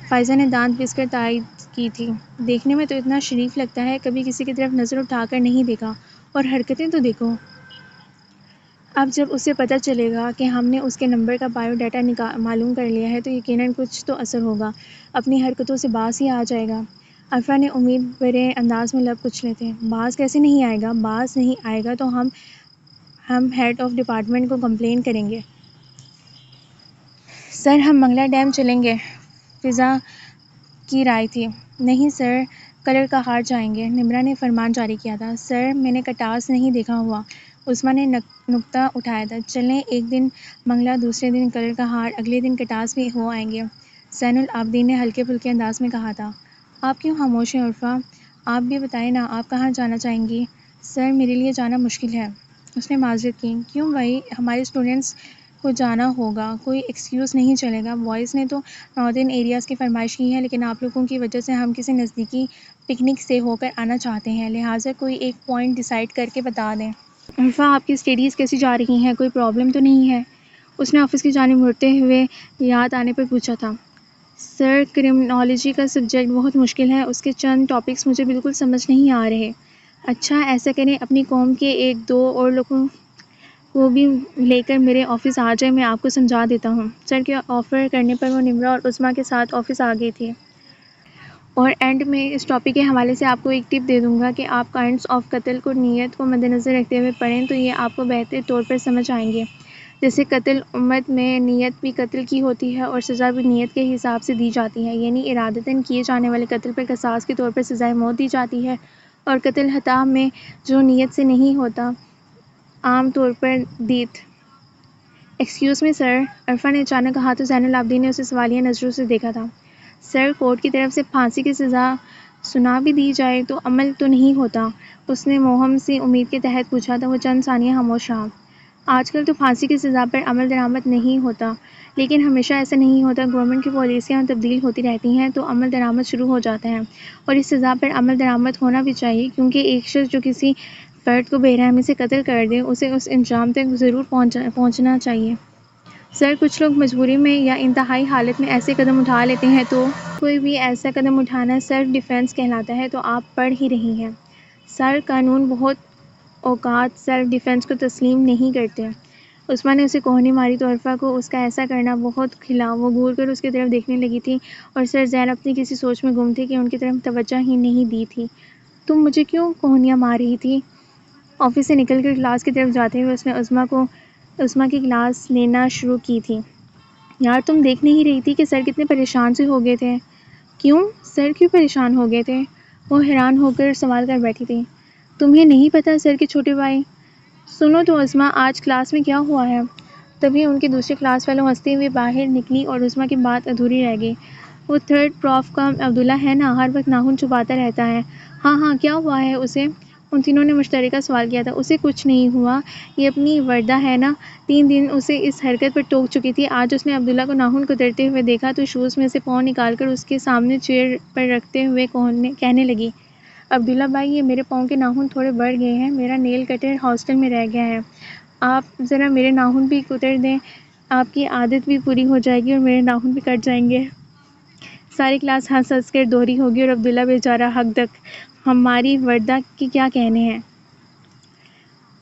فائزہ نے دانت پیس کر تائید کی تھی۔ دیکھنے میں تو اتنا شریف لگتا ہے، کبھی کسی کی طرف نظر اٹھا کر نہیں دیکھا، اور حرکتیں تو دیکھو۔ اب جب اسے پتہ چلے گا کہ ہم نے اس کے نمبر کا بائیو ڈیٹا معلوم کر لیا ہے تو یقیناً کچھ تو اثر ہوگا، اپنی حرکتوں سے باز ہی آ جائے گا۔ عرفہ نے امید بھرے انداز میں لب کچلے تھے۔ باز کیسے نہیں آئے گا؟ باز نہیں آئے گا تو ہم ہیڈ آف ڈپارٹمنٹ کو کمپلین کریں گے۔ سر، ہم منگلا ڈیم چلیں گے، فضا کی رائے تھی۔ نہیں سر، کلر کا ہار جائیں گے، نمرا نے فرمان جاری کیا تھا۔ سر، میں نے کٹاس نہیں دیکھا ہوا، عظمیٰ نے نکتہ اٹھایا تھا۔ چلیں، ایک دن منگلا، دوسرے دن کلر کا ہار، اگلے دن کٹاس بھی ہو آئیں گے، زین العابدین نے ہلکے پھلکے انداز میں کہا تھا۔ آپ کیوں خاموش ہیں عرفہ؟ آپ بھی بتائیں نا، آپ کہاں جانا چاہیں گی؟ سر، میرے لیے جانا مشکل ہے، اس نے معذرت کی۔ کیوں بھائی، ہمارے اسٹوڈنٹس کو جانا ہوگا، کوئی ایکسکیوز نہیں چلے گا۔ بوائز نے تو ناردرن ایریاز کی فرمائش کی ہے، لیکن آپ لوگوں کی وجہ سے ہم کسی نزدیکی پکنک سے ہو کر آنا چاہتے ہیں، لہٰذا کوئی ایک پوائنٹ ڈیسائیڈ کر کے بتا دیں۔ عرفہ، آپ کی اسٹڈیز کیسی جا رہی ہیں؟ کوئی پرابلم تو نہیں ہے؟ اس نے آفس کی جانب مڑتے ہوئے یاد آنے پر پوچھا تھا۔ سر، کرمنالوجی کا سبجیکٹ بہت مشکل ہے، اس کے چند ٹاپکس مجھے بالکل سمجھ نہیں آ رہے۔ اچھا، ایسا کریں، اپنی قوم کے 1-2 اور لوگوں کو بھی لے کر میرے آفس آ جائیں، میں آپ کو سمجھا دیتا ہوں۔ سر کے آفر کرنے پر وہ نمرا اور عظمیٰ کے ساتھ آفس آ گئی تھی۔ اور اینڈ میں اس ٹاپک کے حوالے سے آپ کو ایک ٹپ دے دوں گا کہ آپ کائنڈس آف قتل کو نیت کو مد نظر رکھتے ہوئے پڑھیں تو یہ آپ کو بہتر طور پر سمجھ آئیں گے. جیسے قتل امت میں نیت بھی قتل کی ہوتی ہے اور سزا بھی نیت کے حساب سے دی جاتی ہے، یعنی ارادتاً کیے جانے والے قتل پر قصاص کے طور پر سزائے موت دی جاتی ہے، اور قتل خطا میں جو نیت سے نہیں ہوتا عام طور پر دیت. ایکسکیوز می سر، عرفا نے اچانک کہا تو زین العابدین نے اسے سوالیہ نظروں سے دیکھا تھا. سر، کورٹ کی طرف سے پھانسی کی سزا سنا بھی دی جائے تو عمل تو نہیں ہوتا؟ اس نے موہم سی امید کے تحت پوچھا تھا. وہ چند ثانیہ خاموش رہا. آج کل تو پھانسی کی سزا پر عمل درآمد نہیں ہوتا، لیکن ہمیشہ ایسا نہیں ہوتا. گورنمنٹ کی پالیسیاں تبدیل ہوتی رہتی ہیں تو عمل درآمد شروع ہو جاتا ہے، اور اس سزا پر عمل درآمد ہونا بھی چاہیے، کیونکہ ایک شخص جو کسی فرد کو بے رحمی سے قتل کر دے اسے اس انجام تک ضرور پہنچنا چاہیے. سر، کچھ لوگ مجبوری میں یا انتہائی حالت میں ایسے قدم اٹھا لیتے ہیں تو کوئی بھی ایسا قدم اٹھانا سیلف ڈیفینس کہلاتا ہے، تو آپ پڑھ ہی رہی ہیں. سر، قانون بہت اوقات سیلف ڈیفینس کو تسلیم نہیں کرتے. عثمان نے اسے کوہنی ماری تو عرفا کو اس کا ایسا کرنا بہت کھلا. وہ گھور کر اس کی طرف دیکھنے لگی تھی اور سر زین اپنی کسی سوچ میں گم تھی کہ ان کی طرف توجہ ہی نہیں دی تھی. تم مجھے کیوں کوہنیاں مار رہی تھی؟ آفس سے نکل کر کلاس کی طرف جاتے ہوئے اس نے عظمیٰ کی کلاس لینا شروع کی تھی. یار، تم دیکھ نہیں رہی تھی کہ سر کتنے پریشان سے ہو گئے تھے؟ کیوں؟ سر کیوں پریشان ہو گئے تھے؟ وہ حیران ہو کر سوال کر بیٹھی تھی. تمہیں نہیں پتہ سر کے چھوٹے بھائی؟ سنو تو عظمیٰ، آج کلاس میں کیا ہوا ہے؟ تبھی ان کے دوسرے کلاس فیلو ہنستے ہوئے باہر نکلی اور عظمیٰ کی بات ادھوری رہ گئی. وہ تھرڈ پروف کا عبداللہ ہے نا، ہر وقت ناخن چھپاتا رہتا ہے. ہاں ہاں، کیا ہوا ہے اسے؟ ان تینوں نے مشترکہ سوال کیا تھا. اسے کچھ نہیں ہوا، یہ اپنی وردہ ہے نا، 3 دن اسے اس حرکت پر ٹوک چکی تھی. آج اس نے عبداللہ کو ناخن کترتے ہوئے دیکھا تو شوز میں سے پاؤں نکال کر اس کے سامنے چیئر پر رکھتے ہوئے کہنے لگی، عبداللہ بھائی، یہ میرے پاؤں کے ناخن تھوڑے بڑھ گئے ہیں، میرا نیل کٹر ہاسٹل میں رہ گیا ہے، آپ ذرا میرے ناخن بھی کتر دیں، آپ کی عادت بھی پوری ہو جائے گی اور میرے ناخن بھی کٹ جائیں گے. ساری کلاس ہنس ہنس کر دوہری ہوگی اور عبداللہ بیچارہ حق دک ہماری وردہ کے کیا کہنے ہیں.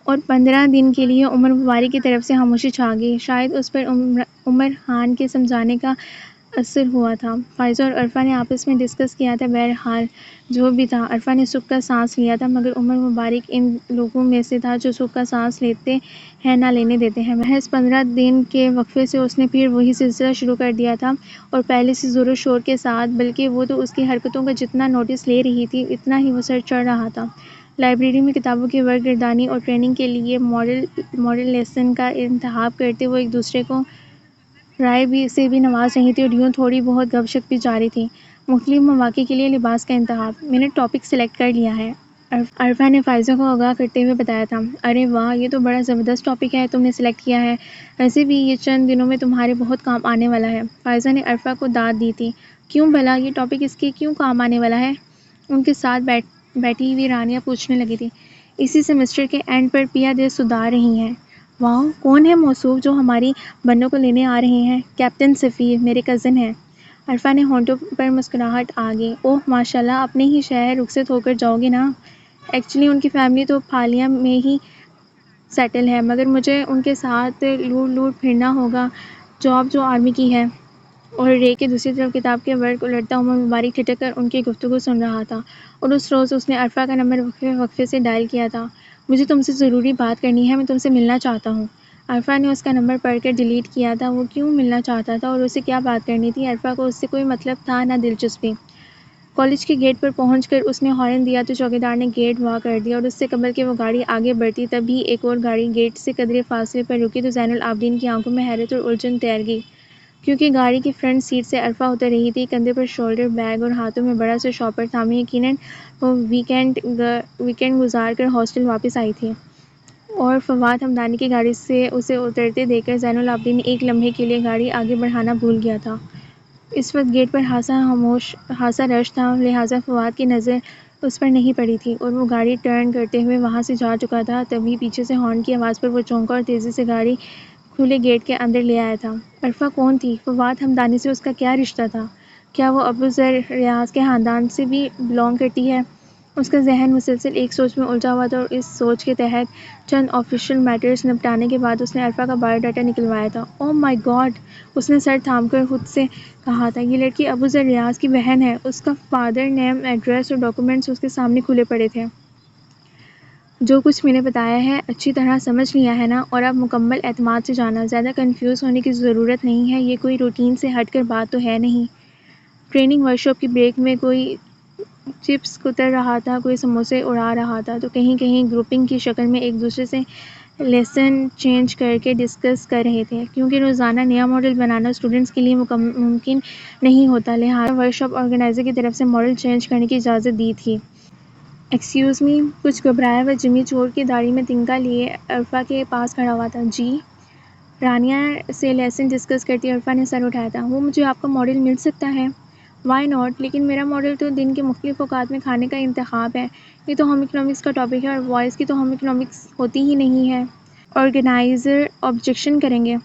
اور 15 دن کے لیے عمر مبارک کی طرف سے خاموشی چھا گئی. شاید اس پر عمر خان کے سمجھانے کا اثر ہوا تھا. فائزہ اور عرفا نے آپس میں ڈسکس کیا تھا. بہرحال جو بھی تھا، عرفا نے سکھ کا سانس لیا تھا، مگر عمر مبارک ان لوگوں میں سے تھا جو سکھ کا سانس لیتے ہیں نہ لینے دیتے ہیں. محض 15 دن کے وقفے سے اس نے پھر وہی سلسلہ شروع کر دیا تھا، اور پہلے سے زور و شور کے ساتھ، بلکہ وہ تو اس کی حرکتوں کا جتنا نوٹس لے رہی تھی اتنا ہی وہ سر چڑھ رہا تھا. لائبریری میں کتابوں کی ورق گردانی اور ٹریننگ کے لیے ماڈل لیسن کا انتخاب کرتے وہ ایک دوسرے کو رائے سے بھی نواز رہی تھی، اور یوں تھوڑی بہت گپ شپ بھی جاری تھی. مختلف مواقع کے لیے لباس کا انتخاب. میں نے ٹاپک سلیکٹ کر لیا ہے، عرفا نے فائزہ کو آگاہ کرتے ہوئے بتایا تھا. ارے واہ، یہ تو بڑا زبردست ٹاپک ہے تم نے سلیکٹ کیا ہے، ویسے بھی یہ چند دنوں میں تمہارے بہت کام آنے والا ہے. فائزہ نے عرفا کو داد دی تھی. کیوں بھلا، یہ ٹاپک اس کے کیوں کام آنے والا ہے؟ ان کے ساتھ بیٹھی ہوئی رانیہ پوچھنے لگی تھی. اسی سیمسٹر کے اینڈ پر پیا دے سدھار رہی ہیں. واہ، کون ہے موصوف جو ہماری بنوں کو لینے آ رہے ہیں؟ کیپٹن سفیر، میرے کزن ہیں. عرفا نے ہونٹوں پر مسکراہٹ آ گئی. اوہ ماشاءاللہ، اپنے ہی شہر رخصت ہو کر جاؤ گے نا؟ ایکچولی ان کی فیملی تو پھالیاں میں ہی سیٹل ہے، مگر مجھے ان کے ساتھ لوٹ پھرنا ہوگا. جاب جو آرمی کی ہے. اور رے کے دوسری طرف کتاب کے ورق الٹتا عمر مبارک ٹھٹک کر ان کی گفتگو سن رہا تھا. اور اس روز اس نے عرفا کا نمبر وقفے سے ڈائل کیا تھا. مجھے تم سے ضروری بات کرنی ہے، میں تم سے ملنا چاہتا ہوں. عرفا نے اس کا نمبر پڑھ کر ڈیلیٹ کیا تھا. وہ کیوں ملنا چاہتا تھا اور اسے کیا بات کرنی تھی؟ عرفا کو اس سے کوئی مطلب تھا نہ دلچسپی. کالج کے گیٹ پر پہنچ کر اس نے ہارن دیا تو چوکیدار نے گیٹ وا کر دیا، اور اس سے قبل کہ وہ گاڑی آگے بڑھتی تب ہی ایک اور گاڑی گیٹ سے قدرے فاصلے پر رکی تو زین العابدین کی آنکھوں میں حیرت اور الجھن تیر گئی، کیونکہ گاڑی کی فرنٹ سیٹ سے عرفا اتر رہی تھی، کندھے پر شولڈر بیگ اور ہاتھوں میں بڑا سا شاپر تھامے. یقیناً وہ ویکینڈ گزار کر ہاسٹل واپس آئی تھی. اور فواد حمدانی کی گاڑی سے اسے اترتے دیکھ کر زین العابدین نے ایک لمحے کے لیے گاڑی آگے بڑھانا بھول گیا تھا. اس وقت گیٹ پر خاصا رش تھا، لہٰذا فواد کی نظر اس پر نہیں پڑی تھی، اور وہ گاڑی ٹرن کرتے ہوئے وہاں سے جا چکا تھا. تبھی پیچھے سے ہارن کی آواز پر وہ چونکا اور تیزی سے گاڑی کھلے گیٹ کے اندر لے آیا تھا. عرفا کون تھی؟ فواد حمدانی سے اس کا کیا رشتہ تھا؟ کیا وہ ابو ذر ریاض کے خاندان سے بھی بلانگ کرتی ہے؟ اس کا ذہن مسلسل ایک سوچ میں الجھا ہوا تھا اور اس سوچ کے تحت چند آفیشیل میٹرز نپٹانے کے بعد اس نے عرفا کا بایو ڈاٹا نکلوایا تھا۔ اوہ مائی گاڈ! اس نے سر تھام کر خود سے کہا تھا، یہ لڑکی ابو ذر ریاض کی بہن ہے۔ اس کا فادر نیم، ایڈریس اور ڈاکومنٹس اس کے سامنے کھلے پڑے تھے۔ جو کچھ میں نے بتایا ہے اچھی طرح سمجھ لیا ہے نا؟ اور اب مکمل اعتماد سے جانا، زیادہ کنفیوز ہونے کی ضرورت نہیں ہے، یہ کوئی روٹین سے ہٹ کر بات تو ہے نہیں۔ ٹریننگ ورکشاپ کی بریک میں کوئی چپس کتر رہا تھا، کوئی سموسے اڑا رہا تھا، تو کہیں کہیں گروپنگ کی شکل میں ایک دوسرے سے لیسن چینج کر کے ڈسکس کر رہے تھے، کیونکہ روزانہ نیا ماڈل بنانا اسٹوڈنٹس کے لیے ممکن نہیں ہوتا، لہٰذا ورکشاپ آرگنائزر کی طرف سے ماڈل چینج کرنے کی اجازت دی تھی۔ ایکسکیوز می، کچھ گھبرایا ہوا جمی چور کی داڑھی میں تنکا لیے عرفا کے پاس کھڑا ہوا تھا۔ جی؟ رانیہ سے لیسن ڈسکس کرتی عرفا نے سر اٹھایا تھا۔ وہ مجھے آپ کا ماڈل مل سکتا ہے؟ Why not? لیکن میرا ماڈل تو دن کے مختلف اوقات میں کھانے کا انتخاب ہے۔ یہ تو ہوم اکنامکس کا ٹاپک ہے اور بوائز کی تو ہوم اکنامکس ہوتی ہی نہیں ہے۔ آرگنائزر آبجیکشن کریں گے۔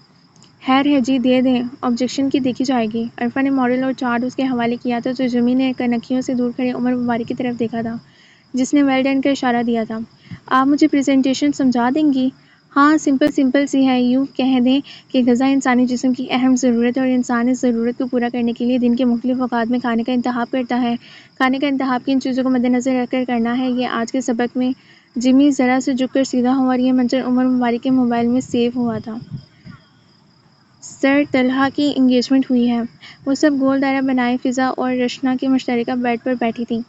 خیر ہے جی، دے دیں، آبجیکشن کی دیکھی جائے گی۔ عرفا نے ماڈل اور چارٹ اس کے حوالے کیا تھا جو جمی نے کنکھیوں سے دور کھڑے عمر مبارک کی طرف دیکھا تھا، جس نے ویل ڈن کا اشارہ دیا تھا۔ آپ مجھے پریزنٹیشن سمجھا دیں گی؟ ہاں، سمپل سی ہے، یوں کہہ دیں کہ غذا انسانی جسم کی اہم ضرورت ہے اور انسان اس ضرورت کو پورا کرنے کے لیے دن کے مختلف اوقات میں کھانے کا انتخاب کرتا ہے۔ کھانے کا انتخاب کن چیزوں کو مد نظر رکھ کر کرنا ہے، یہ آج کے سبق میں۔ جمی ذرا سے جھک کر سیدھا ہوا اور یہ منظر عمر مبارک کے موبائل میں سیو ہوا تھا۔ سر، طلحہ کی انگیجمنٹ ہوئی ہے۔ وہ سب گول دائرہ بنائے فضا اور رشنا کے مشترکہ بیڈ پر بیٹھی تھیں۔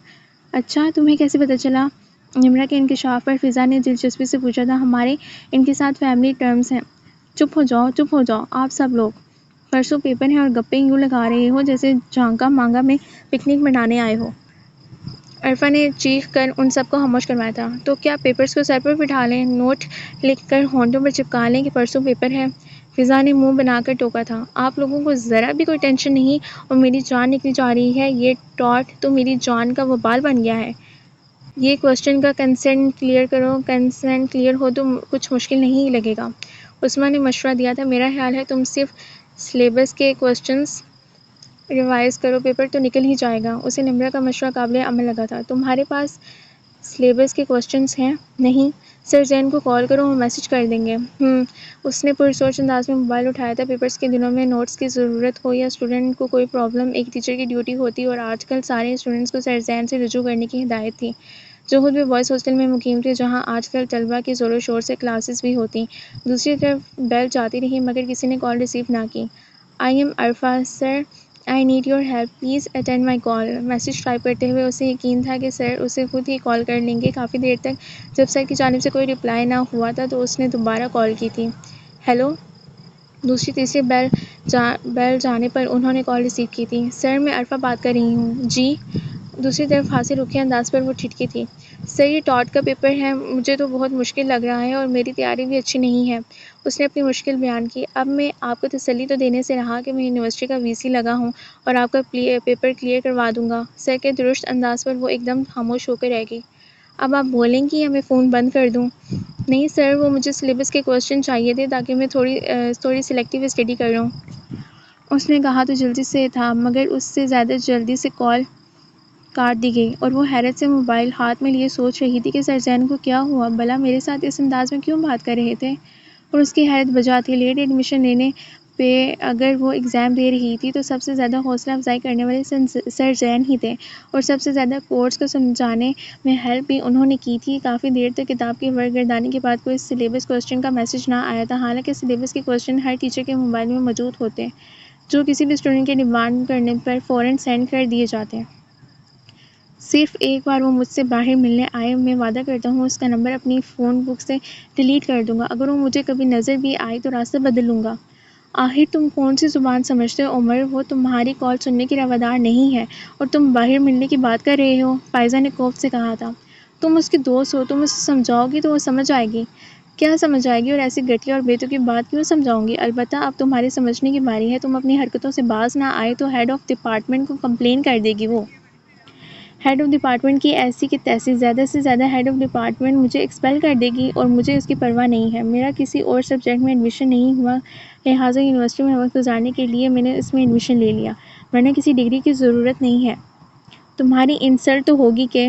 اچھا، تمہیں کیسے پتہ چلا؟ نمرہ کے انکشاف پر فضا نے دلچسپی سے پوچھا تھا۔ ہمارے ان کے ساتھ فیملی ٹرمز ہیں۔ چپ ہو جاؤ آپ سب لوگ۔ پرسوں پیپر ہیں اور گپے یوں لگا رہے ہو جیسے جھانکا مانگا میں پکنک منانے آئے ہو۔ عرفا نے چیخ کر ان سب کو خاموش کروایا تھا۔ تو کیا پیپرز کو سر پر بٹھا لیں، نوٹ لکھ کر ہونٹوں پر چپکا لیں کہ پرسوں پیپر ہے؟ فضا نے منہ بنا کر ٹوکا تھا۔ آپ لوگوں کو ذرا بھی کوئی ٹینشن نہیں اور میری جان نکلی جا رہی ہے، یہ ٹاٹ تو میری جان کا وبال بن گیا ہے۔ یہ کوسچن کا کنسنٹ کلیئر کرو، کنسنٹ کلیئر ہو تو کچھ مشکل نہیں لگے گا۔ عثمان نے مشورہ دیا تھا۔ میرا خیال ہے تم صرف سلیبس کے کوسچنز ریوائز کرو، پیپر تو نکل ہی جائے گا۔ اسے نمرہ کا مشورہ قابل عمل لگا تھا۔ تمہارے پاس سلیبس کے کوسچنز ہیں؟ نہیں۔ سر زین کو کال کرو، وہ میسج کر دیں گے۔ اس نے پرسوچ انداز میں موبائل اٹھایا تھا۔ پیپرز کے دنوں میں نوٹس کی ضرورت ہو یا اسٹوڈنٹ کو کوئی پرابلم، ایک ٹیچر کی ڈیوٹی ہوتی اور آج کل سارے اسٹوڈنٹس کو سر زین سے رجوع کرنے کی ہدایت تھی، جو خود بھی بوائز ہاسٹل میں مقیم تھے، جہاں آج کل طلباء کی زور و شور سے کلاسز بھی ہوتیں۔ دوسری طرف بیل جاتی رہی مگر کسی نے کال ریسیو نہ کی۔ I am Irfa sir, I need your help, please attend my call. Message type کرتے ہوئے اسے یقین تھا کہ سر اسے خود ہی کال کر لیں گے۔ کافی دیر تک جب سر کی جانب سے کوئی رپلائی نہ ہوا تھا تو اس نے دوبارہ کال کی تھی۔ ہیلو؟ دوسری تیسری بیل جانے پر انہوں نے کال ریسیو کی تھی۔ سر، میں عرفا بات کر رہی ہوں۔ جی؟ دوسری طرف ہانسی روکھے انداز پر وہ ٹھٹکی تھی۔ سر، یہ ٹاٹ کا پیپر ہے، مجھے تو بہت مشکل لگ رہا ہے اور میری تیاری بھی اچھی نہیں ہے۔ اس نے اپنی مشکل بیان کی۔ اب میں آپ کو تسلی تو دینے سے رہا کہ میں یونیورسٹی کا وی سی لگا ہوں اور آپ کا پیپر کلیئر کروا دوں گا۔ سر کے درست انداز پر وہ ایک دم خاموش ہو کر رہ گئی۔ اب آپ بولیں گی یا میں فون بند کر دوں؟ نہیں سر، وہ مجھے سلیبس کے کوسچن چاہیے تھے تاکہ میں تھوڑی سلیکٹیو اسٹڈی کر لوں۔ اس نے کہا تو جلدی سے تھا مگر اس سے زیادہ جلدی سے کال کاٹ دی گئی اور وہ حیرت سے موبائل ہاتھ میں لیے سوچ رہی تھی کہ سر زین کو کیا ہوا، بھلا میرے ساتھ اس انداز میں کیوں بات کر رہے تھے؟ اور اس کی حیرت بجا تھی۔ لیٹ ایڈمیشن لینے پہ اگر وہ ایگزام دے رہی تھی تو سب سے زیادہ حوصلہ افزائی کرنے والے سر زین ہی تھے اور سب سے زیادہ کورس کو سمجھانے میں ہیلپ بھی انہوں نے کی تھی۔ کافی دیر تک کتاب کی ورق کے بعد کوئی سلیبس کوسچن کا میسج نہ آیا تھا، حالانکہ سلیبس کے کوسچن ہر ٹیچر کے موبائل میں موجود ہوتے، جو کسی بھی اسٹوڈنٹ کے ڈیمانڈ کرنے پر فوراً سینڈ کر دیے جاتے۔ صرف ایک بار وہ مجھ سے باہر ملنے آئے، میں وعدہ کرتا ہوں اس کا نمبر اپنی فون بک سے ڈیلیٹ کر دوں گا۔ اگر وہ مجھے کبھی نظر بھی آئی تو راستہ بدل لوں گا۔ آخر تم کون سی زبان سمجھتے ہو عمر؟ وہ تمہاری کال سننے کی روادار نہیں ہے اور تم باہر ملنے کی بات کر رہے ہو، فائزہ نے کوف سے کہا تھا۔ تم اس کی دوست ہو، تم اسے سمجھاؤ گی تو وہ سمجھ آئے گی۔ کیا سمجھ آئے گی اور ایسی گھٹیا اور بیتوقع بات کیوں سمجھاؤں گی؟ البتہ اب تمہارے سمجھنے کی باری ہے۔ تم اپنی حرکتوں سے باز نہ آئے تو ہیڈ آف ڈپارٹمنٹ کو کمپلین کر دے گی۔ وہ ہیڈ آف ڈپارٹمنٹ کی ایسی کی تیسی، زیادہ سے زیادہ ہیڈ آف ڈپارٹمنٹ مجھے ایکسپیل کر دے گی اور مجھے اس کی پرواہ نہیں ہے۔ میرا کسی اور سبجیکٹ میں ایڈمیشن نہیں ہوا، لہٰذا یونیورسٹی میں وقت گزارنے کے لیے میں نے اس میں ایڈمیشن لے لیا، ورنہ کسی ڈگری کی ضرورت نہیں ہے۔ تمہاری انسلٹ تو ہوگی کہ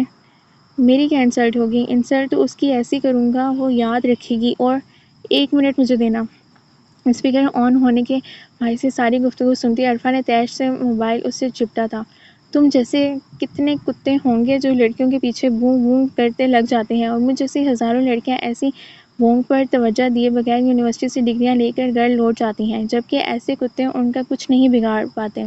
میری کیا انسلٹ ہوگی؟ انسلٹ تو اس کی ایسی کروں گا وہ یاد رکھے گی. اور 1 منٹ مجھے دینا. اسپیکر آن ہونے کے باعث سے ساری گفتگو سنتی عرفہ نے تیش سے موبائل اس سے چپٹا تھا. تم جیسے کتنے کتے ہوں گے جو لڑکیوں کے پیچھے بوں بوں کرتے لگ جاتے ہیں اور مجھ جیسی ہزاروں لڑکیاں ایسی بونگ پر توجہ دیے بغیر یونیورسٹی سے ڈگریاں لے کر گھر لوٹ جاتی ہیں جبکہ ایسے کتے ان کا کچھ نہیں بگاڑ پاتے.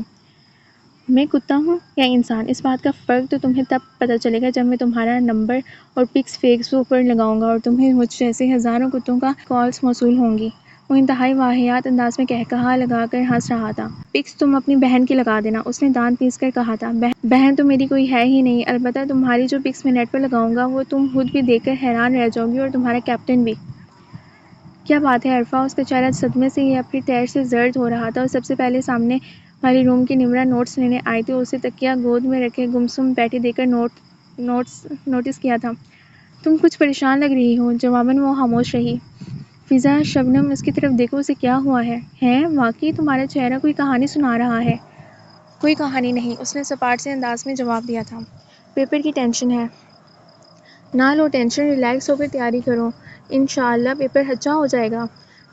میں کتا ہوں یا انسان؟ اس بات کا فرق تو تمہیں تب پتہ چلے گا جب میں تمہارا نمبر اور پکس فیس بک پر لگاؤں گا اور تمہیں مجھ جیسے ہزاروں کتوں کا کالز موصول ہوں گی. وہ انتہائی واہیات انداز میں کہا لگا کر ہنس رہا تھا. پکس تم اپنی بہن کی لگا دینا، اس نے دانت پیس کر کہا تھا. بہن تو میری کوئی ہے ہی نہیں، البتہ تمہاری جو پکس میں نیٹ پر لگاؤں گا وہ تم خود بھی دیکھ کر حیران رہ جاؤ گی اور تمہارا کیپٹن بھی. کیا بات ہے عرفہ؟ اس کا چہرہ صدمے سے یا پھر تیر سے زرد ہو رہا تھا. اور سب سے پہلے سامنے والی روم کی نمرہ نوٹس لینے آئی تھی اور اسے تکیہ گود میں رکھے گمسم بیٹھی دیکھ کر نوٹس کیا تھا. تم کچھ پریشان لگ رہی ہو. جواباً وہ خاموش رہی. فضا، شبنم، اس کی طرف دیکھو، اسے کیا ہوا ہے؟ ہیں واقعی تمہارا چہرہ کوئی کہانی سنا رہا ہے؟ کوئی کہانی نہیں، اس نے سپاٹ سے انداز میں جواب دیا تھا. پیپر کی ٹینشن ہے. نہ لو ٹینشن، ریلیکس ہو کر تیاری کرو، انشاءاللہ پیپر اچھا ہو جائے گا.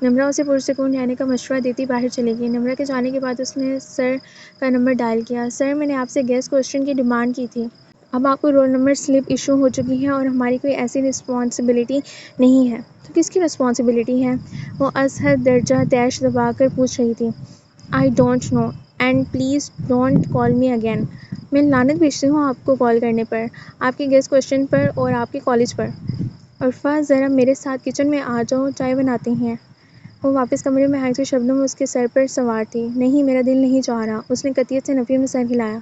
نمرہ اسے پرسکون رہنے کا مشورہ دیتی باہر چلی گئی. نمرہ کے جانے کے بعد اس نے سر کا نمبر ڈائل کیا. سر، میں نے آپ سے گیسٹ کوسچن کی ڈیمانڈ کی تھی. اب آپ کو رول نمبر سلپ ایشو ہو چکی ہے اور ہماری کوئی ایسی رسپانسبلٹی نہیں ہے. تو کس کی رسپانسبلٹی ہے؟ وہ ازحد درجہ تیش دبا کر پوچھ رہی تھی. I don't know and please don't call me again. میں لعنت بھیجتی ہوں آپ کو کال کرنے پر، آپ کے گیسٹ کوسچن پر اور آپ کے کالج پر. عرفہ، ذرا میرے ساتھ کچن میں آ جاؤ، چائے بناتے ہیں. وہ واپس کمرے میں آئی تو شبنم اس کے سر پر سوار تھی. نہیں، میرا دل نہیں چاہ رہا. اس نے قطعیت سے نفی میں سر ہلایا.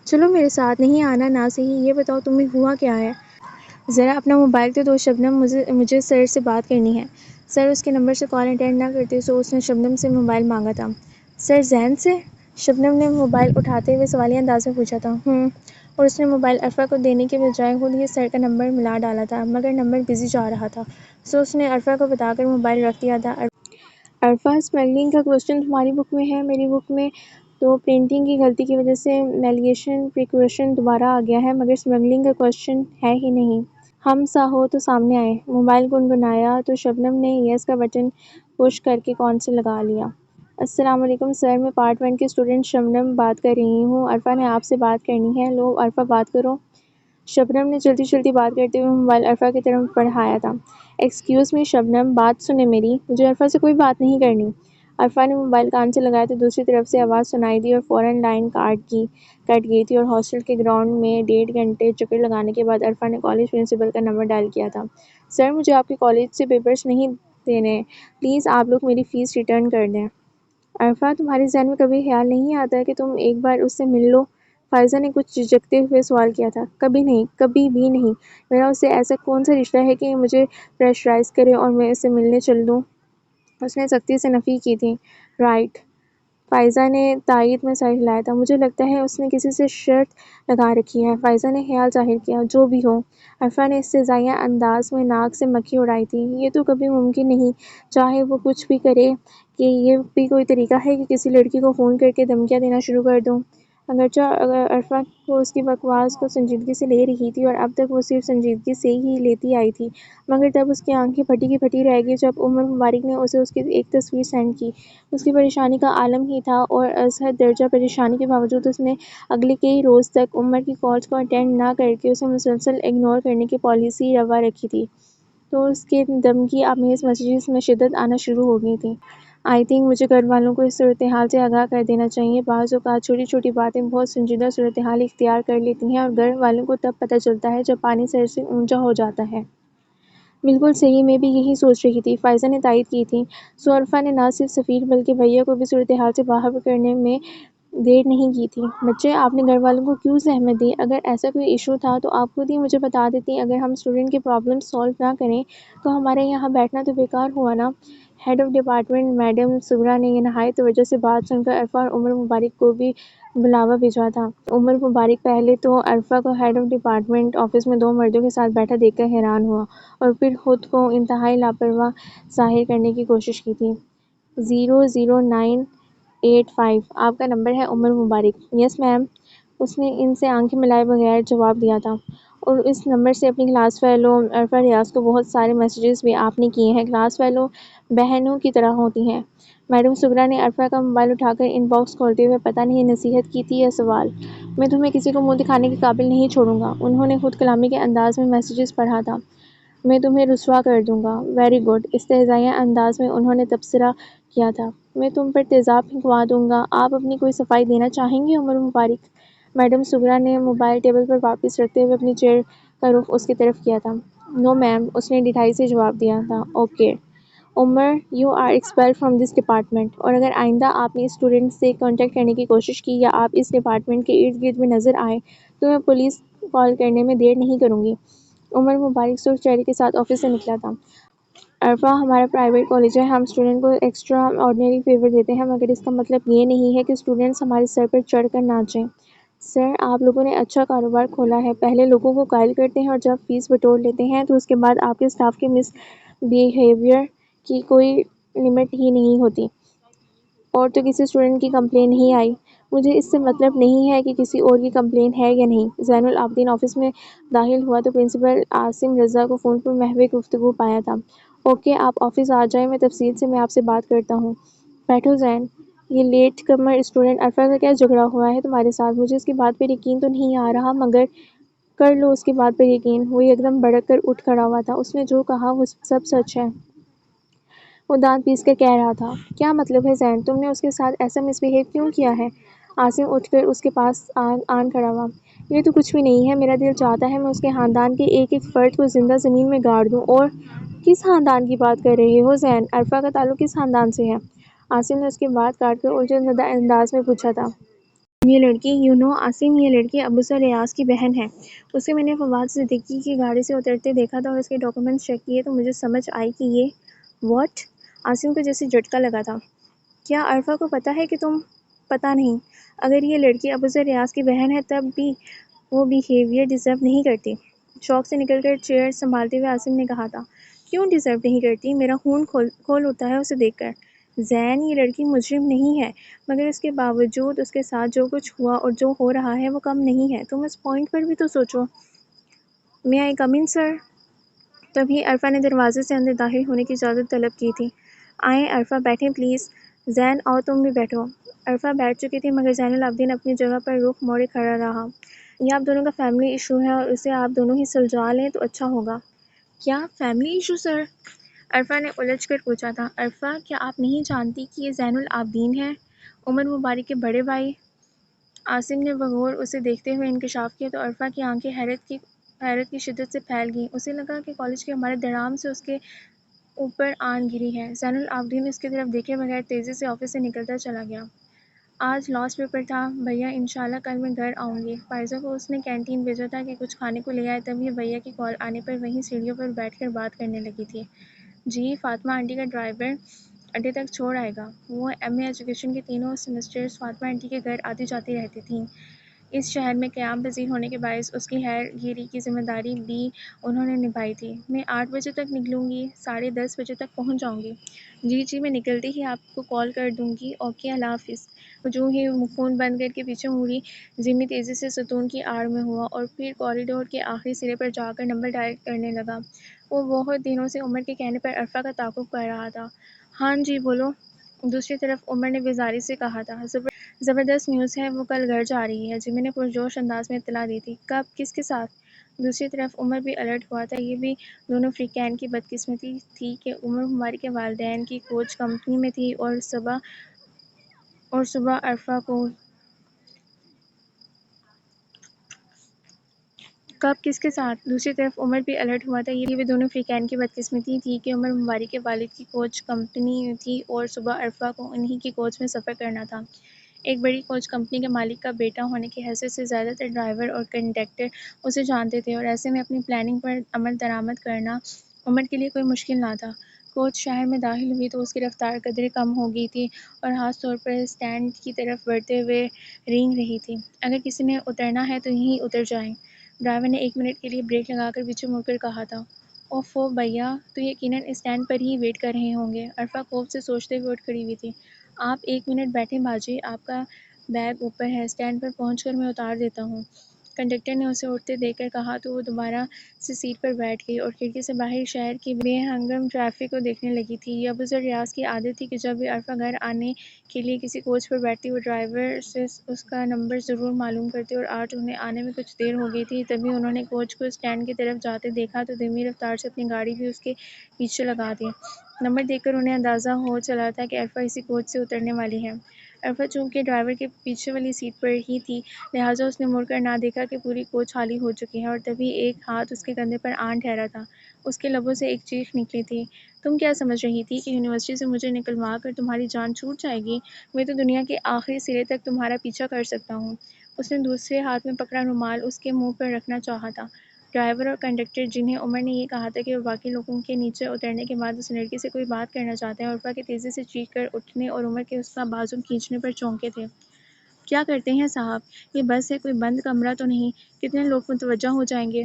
چلو میرے ساتھ. نہیں آنا نہ صحیح، یہ بتاؤ تمہیں ہوا کیا ہے؟ ذرا اپنا موبائل تو دو شبنم، مجھے سر سے بات کرنی ہے. سر اس کے نمبر سے کال اٹینڈ نہ کرتے سو اس نے شبنم سے موبائل مانگا تھا. سر زین سے؟ شبنم نے موبائل اٹھاتے ہوئے سوالیہ انداز میں پوچھا تھا. اور اس نے موبائل عرفہ کو دینے کے بجائے خود ہی سر کا نمبر ملا ڈالا تھا، مگر نمبر بزی جا رہا تھا سو اس نے عرفہ کو بتا کر موبائل رکھ دیا تھا. عرفہ، اسمگلنگ کا کوسچن تمہاری بک میں ہے، میری بک میں تو پرنٹنگ کی غلطی کی وجہ سے میلیگیشن پریکویشن دوبارہ آ گیا ہے، مگر اسمگلنگ کا کوسچن ہے ہی نہیں. ہم سا ہو تو سامنے آئے. موبائل گنگنایا تو شبنم نے یس کا بٹن پش کر کے کونسل لگا لیا. السلام علیکم سر، میں پارٹ 1 کی اسٹوڈنٹ شبنم بات کر رہی ہوں. عرفہ نے آپ سے بات کرنی ہے. لو عرفہ بات کرو. شبنم نے جلدی جلدی بات کرتے ہوئے موبائل عرفہ کی طرف بڑھایا تھا. ایکسکیوز می شبنم، بات سنیں میری، مجھے عرفہ سے کوئی بات نہیں کرنی. عرفہ نے موبائل کان سے لگایا تو دوسری طرف سے آواز سنائی دی اور فوراً لائن کٹ گئی تھی. اور ہاسٹل کے گراؤنڈ میں 1.5 گھنٹے چکر لگانے کے بعد عرفہ نے کالج پرنسپل کا نمبر ڈائل کیا تھا. سر، مجھے آپ کے کالج سے پیپرز نہیں دینے، پلیز آپ لوگ میری فیس ریٹرن کر دیں. عرفہ، تمہارے ذہن میں کبھی خیال نہیں آتا کہ تم ایک بار اس سے مل لو؟ فائزہ نے کچھ جھجکتے ہوئے سوال کیا تھا. کبھی نہیں، کبھی بھی نہیں. میرا اس سے ایسا کون سا رشتہ ہے کہ مجھے پریشرائز کرے اور میں اس سے ملنے چل دوں؟ اس نے سختی سے نفی کی تھی. رائٹ. فائزہ نے تائید میں سر ہلایا تھا. مجھے لگتا ہے اس نے کسی سے شرط لگا رکھی ہے. فائزہ نے خیال ظاہر کیا. جو بھی ہو. عرفہ نے استہزائیہ انداز میں ناک سے مکھی اڑائی تھی. یہ تو کبھی ممکن نہیں، چاہے وہ کچھ بھی کرے. کہ یہ بھی کوئی طریقہ ہے کہ کسی لڑکی کو فون کر کے دھمکیاں دینا شروع کر دوں؟ اگرچہ عرفہ وہ اس کی بکواس کو سنجیدگی سے لے رہی تھی اور اب تک وہ صرف سنجیدگی سے ہی لیتی آئی تھی، مگر تب اس کی آنکھیں پھٹی کی پھٹی رہ گئی جب عمر مبارک نے اسے اس کی ایک تصویر سینڈ کی. اس کی پریشانی کا عالم ہی تھا اور ازحد درجہ پریشانی کے باوجود اس نے اگلے کئی روز تک عمر کی کالز کو اٹینڈ نہ کر کے اسے مسلسل اگنور کرنے کی پالیسی روا رکھی تھی. تو اس کے دھمکی آمیز میسیجز میں شدت آنا شروع ہو گئی تھی. آئی تھنک مجھے گھر والوں کو اس صورتحال سے آگاہ کر دینا چاہیے. بعض اوقات چھوٹی چھوٹی باتیں بہت سنجیدہ صورتحال اختیار کر لیتی ہیں اور گھر والوں کو تب پتہ چلتا ہے جب پانی سر سے اونچا ہو جاتا ہے. بالکل صحیح، میں بھی یہی سوچ رہی تھی. فائزہ نے تائید کی تھی. سو عرفہ نے نہ صرف سفیر بلکہ بھیا کو بھی صورتحال سے باہر کرنے میں دیر نہیں کی تھی. بچے، آپ نے گھر والوں کو کیوں زحمت دی؟ اگر ایسا کوئی ایشو تھا تو آپ خود ہی مجھے بتا دیتی. اگر ہم اسٹوڈنٹ کے پرابلم سالو نہ کریں تو ہمارا یہاں بیٹھنا تو بیکار ہوا نا. ہیڈ آف ڈپارٹمنٹ میڈم صبرا نے یہ نہایت توجہ سے بات سن کر عرفہ اور عمر مبارک کو بھی بلاوا بھیجا تھا. عمر مبارک پہلے تو عرفہ کو ہیڈ آف ڈپارٹمنٹ آفس میں 2 مردوں کے ساتھ بیٹھا دیکھ کر حیران ہوا اور پھر خود کو انتہائی لاپرواہ ظاہر کرنے کی کوشش کی تھی. 00985 آپ کا نمبر ہے عمر مبارک؟ یس میم. اس نے ان سے آنکھیں ملائے بغیر جواب دیا تھا. اور اس نمبر سے اپنی کلاس فیلو عرفہ ریاض کو بہت سارے میسیجز بھی آپ نے کیے ہیں۔ کلاس فیلو بہنوں کی طرح ہوتی ہیں۔ میڈم سغرا نے عرفہ کا موبائل اٹھا کر ان باکس کھولتے ہوئے پتہ نہیں نصیحت کی تھی یا سوال۔ میں تمہیں کسی کو منہ دکھانے کے قابل نہیں چھوڑوں گا، انہوں نے خود کلامی کے انداز میں میسیجز پڑھا تھا۔ میں تمہیں رسوا کر دوں گا۔ ویری گڈ، استہزائیہ انداز میں انہوں نے تبصرہ کیا تھا۔ میں تم پر تیزاب پھینکوا دوں گا۔ آپ اپنی کوئی صفائی دینا چاہیں گے عمر مبارک؟ میڈم سغرا نے موبائل ٹیبل پر واپس رکھتے ہوئے اپنی چیئر کا رخ اس کی طرف کیا تھا۔ نو میم، اس نے ڈٹھائی سے جواب دیا تھا۔ Okay Umar, you are expelled from this department, اور اگر آئندہ آپ نے اس اسٹوڈنٹ سے کانٹیکٹ کرنے کی کوشش کی یا آپ اس ڈپارٹمنٹ کے ارد گرد میں نظر آئے تو میں پولیس کال کرنے میں دیر نہیں کروں گی۔ عمر مبارک سرخ چہرے کے ساتھ آفس سے نکلا تھا۔ عرفہ، ہمارا پرائیویٹ کالج ہے، ہم اسٹوڈنٹ کو ایکسٹرا آرڈنری فیور دیتے ہیں، مگر اس کا مطلب یہ نہیں ہے کہ اسٹوڈنٹس ہمارے سر پر چڑھ کر ناچیں۔ سر، آپ لوگوں نے اچھا کاروبار کھولا ہے، پہلے لوگوں کو قائل کرتے ہیں اور جب فیس بٹور لیتے ہیں تو اس کے بعد آپ کے اسٹاف کے مس بیہیویئر کی کوئی لمٹ ہی نہیں ہوتی۔ اور تو کسی اسٹوڈنٹ کی کمپلین نہیں آئی۔ مجھے اس سے مطلب نہیں ہے کہ کسی اور کی کمپلین ہے یا نہیں۔ زین العابدین آفس میں داخل ہوا تو پرنسپل عاصم رضا کو فون پر محو گفتگو پایا تھا۔ اوکے، آپ آفس آ جائیں، میں تفصیل سے آپ سے بات کرتا ہوں۔ بیٹھو زین۔ یہ لیٹ کمر اسٹوڈنٹ عرفہ کا کیا جھگڑا ہوا ہے تمہارے ساتھ؟ مجھے اس کی بات پر یقین تو نہیں آ رہا، مگر کر لو اس کی بات پر یقین۔ وہ ایک دم بھڑک کر اٹھ کھڑا ہوا تھا۔ اس نے جو کہا وہ سب سچ ہے۔ وہ دانت پیس کر کہہ رہا تھا۔ کیا مطلب ہے زین؟ تم نے اس کے ساتھ ایسا مس بہیو کیوں کیا ہے؟ عاصم اٹھ کر اس کے پاس آن کھڑا ہوا۔ یہ تو کچھ بھی نہیں ہے، میرا دل چاہتا ہے میں اس کے خاندان کے ایک ایک فرد کو زندہ زمین میں گاڑ دوں۔ اور کس خاندان کی بات کر رہے ہو زین؟ عرفہ کا تعلق کس خاندان سے ہے؟ عاصم نے اس کی بات کاٹ کر الجھن زدہ انداز میں پوچھا تھا۔ یہ لڑکی عاصم، یہ لڑکی ابوذر ریاض کی بہن ہے۔ اسے میں نے فواد صدیقی کی گاڑی سے اترتے دیکھا تھا اور اس کے ڈاکیومنٹس چیک کیے تو مجھے سمجھ آئی کہ یہ واٹ؟ عاصم کو جیسے جھٹکا لگا تھا۔ کیا عرفہ کو پتہ ہے کہ تم؟ پتہ نہیں۔ اگر یہ لڑکی ابوذر ریاض کی بہن ہے تب بھی وہ بیہیویئر ڈیزرو نہیں کرتی۔ شوق سے نکل کر چیئر سنبھالتے ہوئے عاصم نے کہا تھا۔ کیوں ڈیزرو نہیں کرتی؟ میرا خون کھول اٹھتا ہے اسے دیکھ کر۔ زین، یہ لڑکی مجرم نہیں ہے، مگر اس کے باوجود اس کے ساتھ جو کچھ ہوا اور جو ہو رہا ہے وہ کم نہیں ہے۔ تم اس پوائنٹ پر بھی تو سوچو۔ مے آئی کم ان سر؟ تبھی عرفہ نے دروازے سے اندر داخل ہونے کی اجازت طلب کی تھی۔ آئیں عرفہ، بیٹھیں پلیز۔ زین، آؤ تم بھی بیٹھو۔ عرفہ بیٹھ چکی تھی مگر زین العابدین اپنی جگہ پر رخ موڑے کھڑا رہا۔ یہ آپ دونوں کا فیملی ایشو ہے اور اسے آپ دونوں ہی سلجھا لیں تو اچھا ہوگا۔ کیا فیملی ایشو سر؟ عرفہ نے الجھ کر پوچھا تھا۔ عرفہ، کیا آپ نہیں جانتی کہ یہ زین العابدین ہیں، عمر مبارک کے بڑے بھائی؟ عاصم نے بغور اسے دیکھتے ہوئے انکشاف کیا تو عرفہ کی آنکھیں حیرت کی شدت سے پھیل گئیں۔ اسے لگا کہ کالج کی عمارت دھڑام سے اس کے اوپر آن گری ہے۔ زین العابدین اس کی طرف دیکھے بغیر تیزی سے آفس سے نکلتا چلا گیا۔ آج لاسٹ پیپر تھا بھیا، انشاءاللہ کل میں گھر آؤں گی۔ فائزہ کو اس نے کینٹین بھیجا تھا کہ کچھ کھانے کو لے آئے، تب یہ بھیا کی کال آنے پر وہیں سیڑھیوں پر بیٹھ کر بات کرنے لگی تھی۔ جی، فاطمہ آنٹی کا ڈرائیور اڈے تک چھوڑ آئے گا۔ وہ ایم اے ایجوکیشن کے تینوں سیمسٹرز فاطمہ آنٹی کے گھر آتی جاتی رہتی تھیں۔ اس شہر میں قیام پذیر ہونے کے باعث اس کی خیر گیری کی ذمہ داری بھی انہوں نے نبھائی تھی۔ میں 8 بجے تک نکلوں گی، 10:30 بجے تک پہنچ جاؤں گی۔ جی، میں نکلتے ہی آپ کو کال کر دوں گی۔ اوکے، اللہ حافظ۔ وہ جو ہی فون بند کر کے پیچھے مڑی، جمی تیزی سے ستون کی آڑ میں ہوا اور پھر کوریڈور کے آخری سرے پر جا کر نمبر ڈائل کرنے لگا۔ وہ بہت دنوں سے عمر کے کہنے پر عرفہ کا تعاقب کر رہا تھا۔ ہاں جی، بولو۔ دوسری طرف عمر نے بیزاری سے کہا تھا۔ زبردست نیوز ہے، وہ کل گھر جا رہی ہے، جمی نے پرجوش انداز میں اطلاع دی تھی۔ کب؟ کس کے ساتھ؟ دوسری طرف عمر بھی الرٹ ہوا تھا۔ یہ بھی دونوں فریقین کی بدقسمتی تھی کہ عمر مبارک کے والدین کی کوچ کمپنی میں تھی اور صبح عرفہ کو کب؟ کس کے ساتھ؟ دوسری طرف عمر بھی الرٹ ہوا تھا۔ یہ بھی دونوں فریقین کی بدقسمتی تھی کہ عمر مبارک کے والد کی کوچ کمپنی میں تھی اور صبح عرفہ کو انہی کی کوچ میں سفر کرنا تھا۔ ایک بڑی کوچ کمپنی کے مالک کا بیٹا ہونے کی حیثیت سے زیادہ تر ڈرائیور اور کنڈکٹر اسے جانتے تھے اور ایسے میں اپنی پلاننگ پر عمل درآمد کرنا عمر کے لیے کوئی مشکل نہ تھا۔ کوچ شہر میں داخل ہوئی تو اس کی رفتار قدرے کم ہو گئی تھی اور خاص طور پر اسٹینڈ کی طرف بڑھتے ہوئے رینگ رہی تھی۔ اگر کسی نے اترنا ہے تو یہیں اتر جائیں۔ ڈرائیور نے 1 منٹ کے لیے بریک لگا کر پیچھے مڑ کر کہا تھا۔ اوفو بھیا، تو یقیناً اسٹینڈ پر ہی ویٹ کر رہے ہوں گے۔ عرفہ خوف سے سوچتے ہوئے اٹھ کھڑی ہوئی تھی۔ آپ 1 منٹ بیٹھیں باجی، آپ کا بیگ اوپر ہے، اسٹینڈ پر پہنچ کر میں اتار دیتا ہوں۔ کنڈکٹر نے اسے اٹھتے دیکھ کر کہا تو وہ دوبارہ سے سیٹ پر بیٹھ گئی اور کھڑکی سے باہر شہر کی بے ہنگم ٹریفک کو دیکھنے لگی تھی۔ یہ ابوذر ریاض کی عادت تھی کہ جب بھی عرفہ گھر آنے کے لیے کسی کوچ پر بیٹھتی وہ ڈرائیور سے اس کا نمبر ضرور معلوم کرتی، اور آج انہیں آنے میں کچھ دیر ہو گئی تھی۔ تبھی انہوں نے کوچ کو اسٹینڈ کی طرف جاتے دیکھا تو دھیمی رفتار سے اپنی گاڑی بھی اس کے پیچھے لگا دی۔ نمبر دیکھ کر انہیں اندازہ ہو چلا تھا کہ عرفہ اسی کوچ سے اترنے والی ہے۔ عرفہ چونکہ ڈرائیور کے پیچھے والی سیٹ پر ہی تھی، لہٰذا اس نے مڑ کر نہ دیکھا کہ پوری کوچ خالی ہو چکی ہے، اور تبھی ایک ہاتھ اس کے کندھے پر آن ٹھہرا تھا۔ اس کے لبوں سے ایک چیخ نکلی تھی، "تم کیا سمجھ رہی تھی کہ یونیورسٹی سے مجھے نکلوا کر تمہاری جان چھوٹ جائے گی؟ میں تو دنیا کے آخری سرے تک تمہارا پیچھا کر سکتا ہوں۔" اس نے دوسرے ہاتھ میں پکڑا رومال اس کے منہ پر رکھنا چاہا تھا۔ ڈرائیور اور کنڈکٹر، جنہیں عمر نے یہ کہا تھا کہ وہ باقی لوگوں کے نیچے اترنے کے بعد اس لڑکی سے کوئی بات کرنا چاہتے ہیں، عرفہ کے تیزی سے چیخ کر اٹھنے اور عمر کے اس کا بازو کھینچنے پر چونکے تھے۔ "کیا کرتے ہیں صاحب؟ یہ بس ہے، کوئی بند کمرہ تو نہیں؟ کتنے لوگ متوجہ ہو جائیں گے۔"